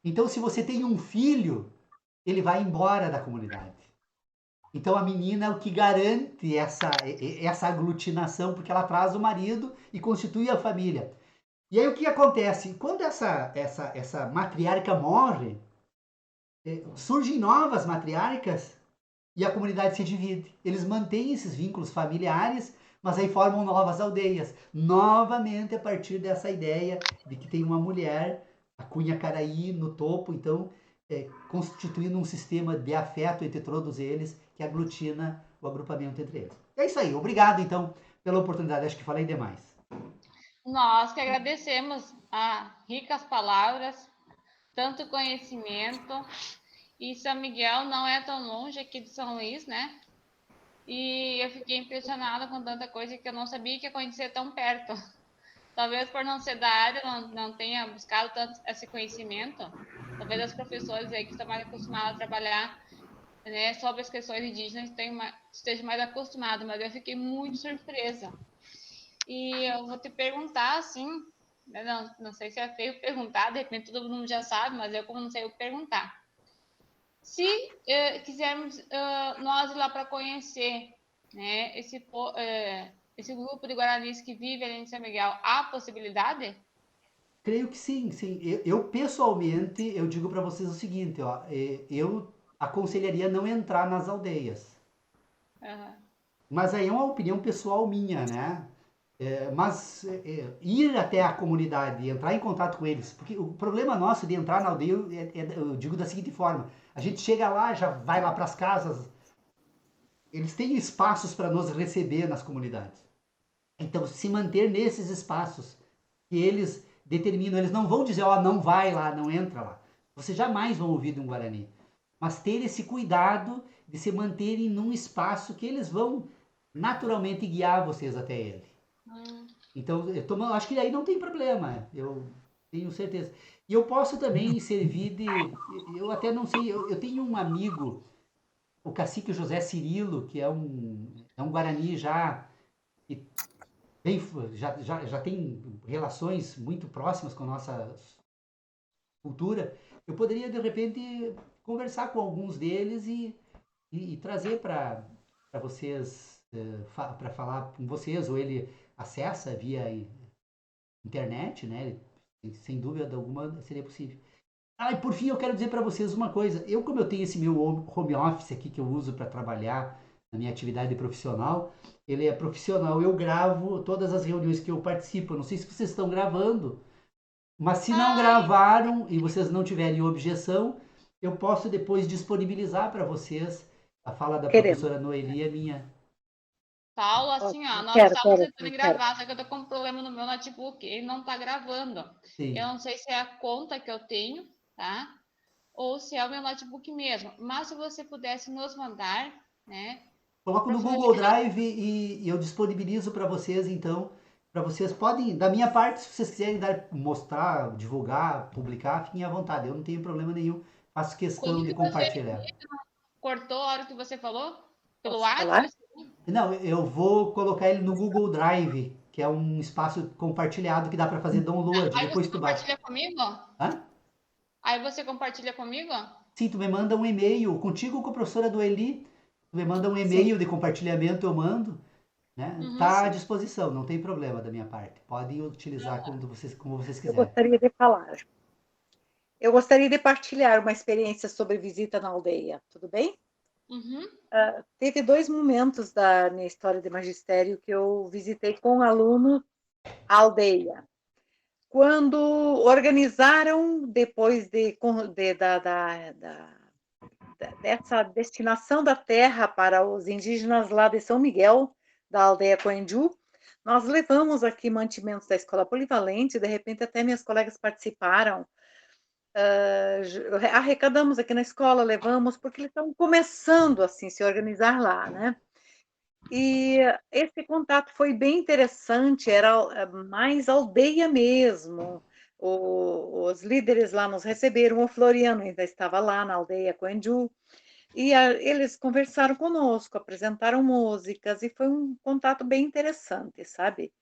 Speaker 4: Então, se você tem um filho, ele vai embora da comunidade. Então, a menina é o que garante essa aglutinação, porque ela traz o marido e constitui a família. E aí, o que acontece? Quando essa matriarca morre, surgem novas matriarcas e a comunidade se divide. Eles mantêm esses vínculos familiares, mas aí formam novas aldeias. Novamente a partir dessa ideia de que tem uma mulher, a Cunha-Caraí, no topo, então, constituindo um sistema de afeto entre todos eles que aglutina o agrupamento entre eles. É isso aí. Obrigado, então, pela oportunidade. Acho que falei demais.
Speaker 2: Nós que agradecemos as ricas palavras, tanto conhecimento. E São Miguel não é tão longe aqui de São Luís, né? E eu fiquei impressionada com tanta coisa que eu não sabia que ia acontecer tão perto. Talvez por não ser da área, não tenha buscado tanto esse conhecimento. Talvez as professoras aí que estão mais acostumadas a trabalhar, né, sobre as questões indígenas estejam mais acostumadas, mas eu fiquei muito surpresa. E eu vou te perguntar, assim, não sei se é feio perguntar, de repente todo mundo já sabe, mas eu como não sei, eu vou perguntar. Se quisermos nós ir lá para conhecer, né, esse grupo de guaranis que vive ali em São Miguel, há possibilidade?
Speaker 4: Creio que sim, sim. Eu pessoalmente, eu digo para vocês o seguinte, ó, eu aconselharia não entrar nas aldeias.
Speaker 2: Uhum.
Speaker 4: Mas aí é uma opinião pessoal minha, né? Mas ir até a comunidade, entrar em contato com eles, porque o problema nosso de entrar na aldeia, eu digo da seguinte forma: a gente chega lá, já vai lá para as casas, eles têm espaços para nos receber nas comunidades. Então, se manter nesses espaços que eles determinam, eles não vão dizer, ó, não vai lá, não entra lá. Vocês jamais vão ouvir de um Guarani. Mas ter esse cuidado de se manterem num espaço que eles vão naturalmente guiar vocês até ele. Então, acho que aí não tem problema, eu tenho certeza. E eu posso também servir eu até não sei, eu tenho um amigo, o cacique José Cirilo, que é um Guarani já, que já tem relações muito próximas com a nossa cultura. Eu poderia, de repente, conversar com alguns deles e trazer para vocês, para falar com vocês, ou ele acessa via internet, né? Sem dúvida alguma seria possível. e por fim, eu quero dizer para vocês uma coisa. Como eu tenho esse meu home office aqui que eu uso para trabalhar na minha atividade profissional, ele é profissional. Eu gravo todas as reuniões que eu participo. Eu não sei se vocês estão gravando, mas se não
Speaker 2: Ai,
Speaker 4: gravaram e vocês não tiverem objeção, eu posso depois disponibilizar para vocês a fala da
Speaker 1: Queremos.
Speaker 4: professora Noeli e a minha.
Speaker 2: Paulo, assim, ó,
Speaker 1: Ótimo.
Speaker 2: nós
Speaker 1: Quero,
Speaker 2: estávamos
Speaker 1: quero,
Speaker 2: tentando
Speaker 1: quero.
Speaker 2: gravar, só que eu tô com um problema no meu notebook, ele não tá gravando. Eu
Speaker 4: Sim.
Speaker 2: não sei se é a conta que eu tenho, tá? Ou se é o meu notebook mesmo. Mas se você pudesse nos mandar, né?
Speaker 4: Coloco no
Speaker 2: Professora,
Speaker 4: Google Drive e eu disponibilizo para vocês, então. Para vocês podem, da minha parte, se vocês quiserem mostrar, divulgar, publicar, fiquem à vontade. Eu não tenho problema nenhum. Faço
Speaker 2: como
Speaker 4: questão de
Speaker 2: que você
Speaker 4: compartilhar.
Speaker 2: cortou a hora que você falou? Pelo
Speaker 1: Posso falar?
Speaker 2: WhatsApp?
Speaker 4: Não, eu vou colocar ele no Google Drive, que é um espaço compartilhado que dá para fazer download.
Speaker 2: Aí
Speaker 4: Depois
Speaker 2: você
Speaker 4: tu baixa.
Speaker 2: compartilha comigo?
Speaker 4: Hã?
Speaker 2: Aí você compartilha comigo?
Speaker 4: Sim, tu me manda um e-mail, contigo com a professora do Eli, tu me manda um
Speaker 1: Sim,
Speaker 4: e-mail de compartilhamento, eu mando, né?
Speaker 2: Uhum.
Speaker 4: Tá à
Speaker 1: sim.
Speaker 4: disposição, não tem problema da minha parte. Podem utilizar como vocês
Speaker 1: Eu
Speaker 4: quiserem.
Speaker 1: gostaria de falar. Eu gostaria de partilhar uma experiência sobre visita na aldeia, tudo bem?
Speaker 2: Uhum.
Speaker 1: Teve 2 momentos da minha história de magistério que eu visitei com aluno a aldeia. Quando organizaram, depois dessa destinação da terra para os indígenas lá de São Miguel, da aldeia Coenju, nós levamos aqui mantimentos da escola polivalente, de repente até minhas colegas participaram, arrecadamos aqui na escola, levamos, porque eles estão começando assim se organizar lá, né? E esse contato foi bem interessante, era mais aldeia mesmo. Os líderes lá nos receberam, o Floriano ainda estava lá na aldeia Coenju, e eles conversaram conosco, apresentaram músicas, e foi um contato bem interessante, sabe?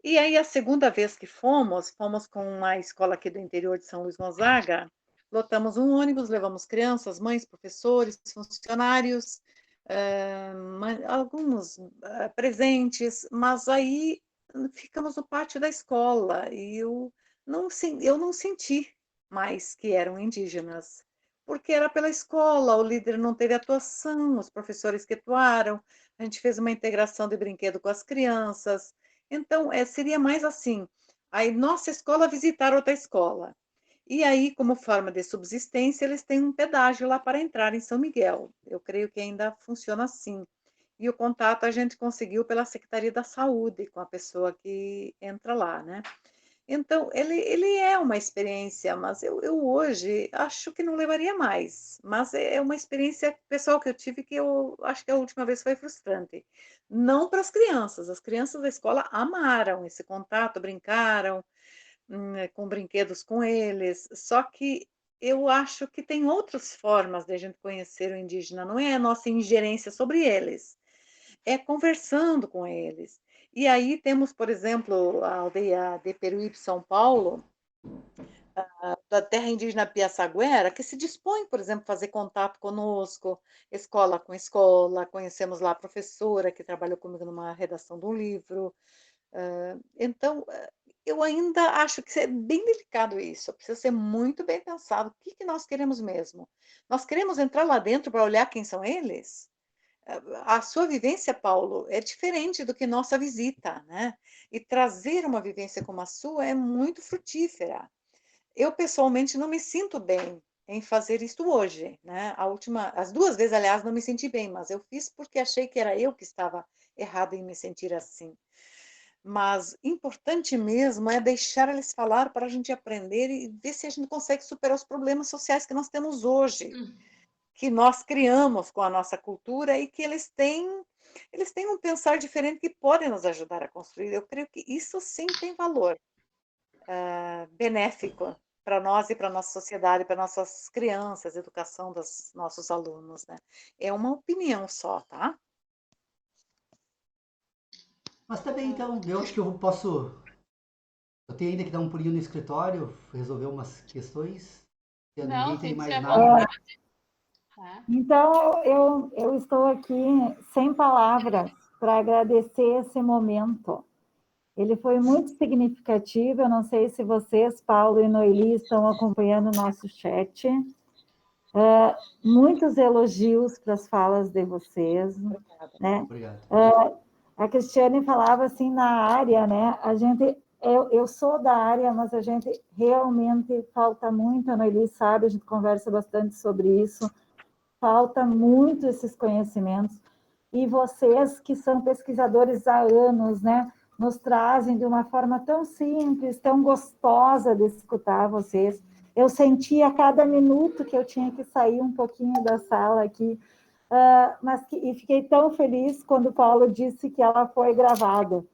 Speaker 1: E aí, a segunda vez que fomos com uma escola aqui do interior de São Luís Gonzaga, lotamos um ônibus, levamos crianças, mães, professores, funcionários, alguns presentes, mas aí ficamos no pátio da escola e eu não senti mais que eram indígenas, porque era pela escola, o líder não teve atuação, os professores que atuaram, a gente fez uma integração de brinquedo com as crianças, então seria mais assim, aí nossa escola visitar outra escola. E aí, como forma de subsistência, eles têm um pedágio lá para entrar em São Miguel. Eu creio que ainda funciona assim. E o contato a gente conseguiu pela Secretaria da Saúde com a pessoa que entra lá, né? Então, ele é uma experiência, mas eu hoje acho que não levaria mais. Mas é uma experiência pessoal que eu tive que eu acho que a última vez foi frustrante. Não para as crianças da escola amaram esse contato, brincaram, com brinquedos com eles, só que eu acho que tem outras formas de a gente conhecer o indígena, não é a nossa ingerência sobre eles, é conversando com eles. E aí temos, por exemplo, a aldeia de Peruíbe, São Paulo, da terra indígena Piaçaguera, que se dispõe, por exemplo, a fazer contato conosco, escola com escola, conhecemos lá a professora que trabalhou comigo numa redação de um livro, então, eu ainda acho que é bem delicado isso, precisa ser muito bem pensado. O que que nós queremos mesmo? Nós queremos entrar lá dentro para olhar quem são eles? A sua vivência, Paulo, é diferente do que nossa visita, né? E trazer uma vivência como a sua é muito frutífera. Eu, pessoalmente, não me sinto bem em fazer isto hoje, né? As 2 vezes, aliás, não me senti bem, mas eu fiz porque achei que era eu que estava errada em me sentir assim. Mas importante mesmo é deixar eles falar para a gente aprender e ver se a gente consegue superar os problemas sociais que nós temos hoje, que nós criamos com a nossa cultura e que eles têm um pensar diferente que pode nos ajudar a construir. Eu creio que isso sim tem valor benéfico para nós e para a nossa sociedade, para nossas crianças, educação dos nossos alunos, né? É uma opinião só, tá?
Speaker 4: Mas tá bem, então. Eu acho que eu posso. Eu tenho ainda que dar um pulinho no escritório, resolver umas questões. Se ninguém
Speaker 2: Não,
Speaker 4: tem
Speaker 2: tem que ser
Speaker 4: mais
Speaker 2: à
Speaker 4: nada.
Speaker 2: vontade, tá?
Speaker 3: Então, eu estou aqui sem palavras para agradecer esse momento. Ele foi muito significativo. Eu não sei se vocês, Paulo e Noeli, estão acompanhando o nosso chat. Muitos elogios para as falas de vocês, né?
Speaker 4: Obrigado.
Speaker 3: A Cristiane falava assim na área, né? Eu sou da área, mas a gente realmente falta muito, a Noeli sabe, a gente conversa bastante sobre isso, falta muito esses conhecimentos, e vocês que são pesquisadores há anos, né? Nos trazem de uma forma tão simples, tão gostosa de escutar vocês. Eu sentia a cada minuto que eu tinha que sair um pouquinho da sala aqui, e fiquei tão feliz quando o Paulo disse que ela foi gravada,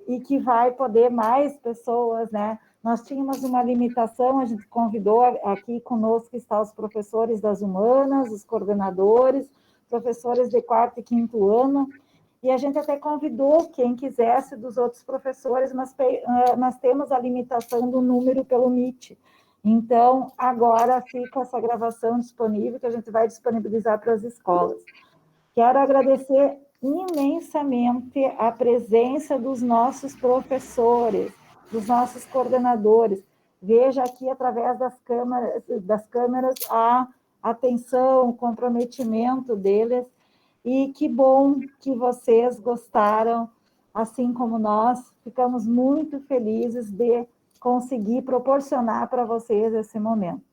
Speaker 3: e que vai poder mais pessoas, né? Nós tínhamos uma limitação, a gente convidou aqui conosco está os professores das humanas, os coordenadores, professores de quarto e quinto ano, e a gente até convidou quem quisesse dos outros professores, mas nós temos a limitação do número pelo Meet. Então, agora fica essa gravação disponível, que a gente vai disponibilizar para as escolas. Quero agradecer imensamente a presença dos nossos professores, dos nossos coordenadores. Veja aqui, através das câmeras a atenção, o comprometimento deles, e que bom que vocês gostaram, assim como nós. Ficamos muito felizes de conseguir proporcionar para vocês esse momento.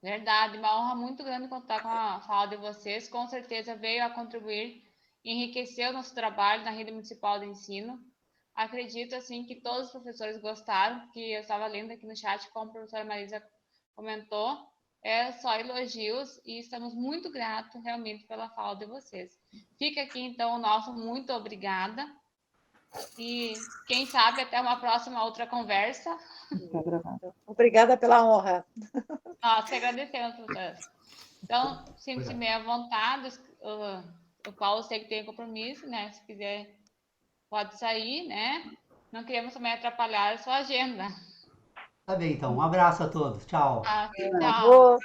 Speaker 2: Verdade, uma honra muito grande contar com a fala de vocês. Com certeza veio a contribuir, enriquecer o nosso trabalho na rede municipal de ensino. Acredito, assim, que todos os professores gostaram, que eu estava lendo aqui no chat, como a professora Marisa comentou, é só elogios e estamos muito gratos, realmente, pela fala de vocês. Fica aqui, então, o nosso muito obrigada. E, quem sabe, até uma próxima outra conversa.
Speaker 1: Obrigada pela honra.
Speaker 2: Nós que agradecemos, professora. Então, sinta-se bem à vontade. O Paulo sei que tem compromisso, né? Se quiser, pode sair, né? Não queremos também atrapalhar a sua agenda.
Speaker 4: Tá bem, então. Um abraço a todos. Tchau.
Speaker 2: Tchau.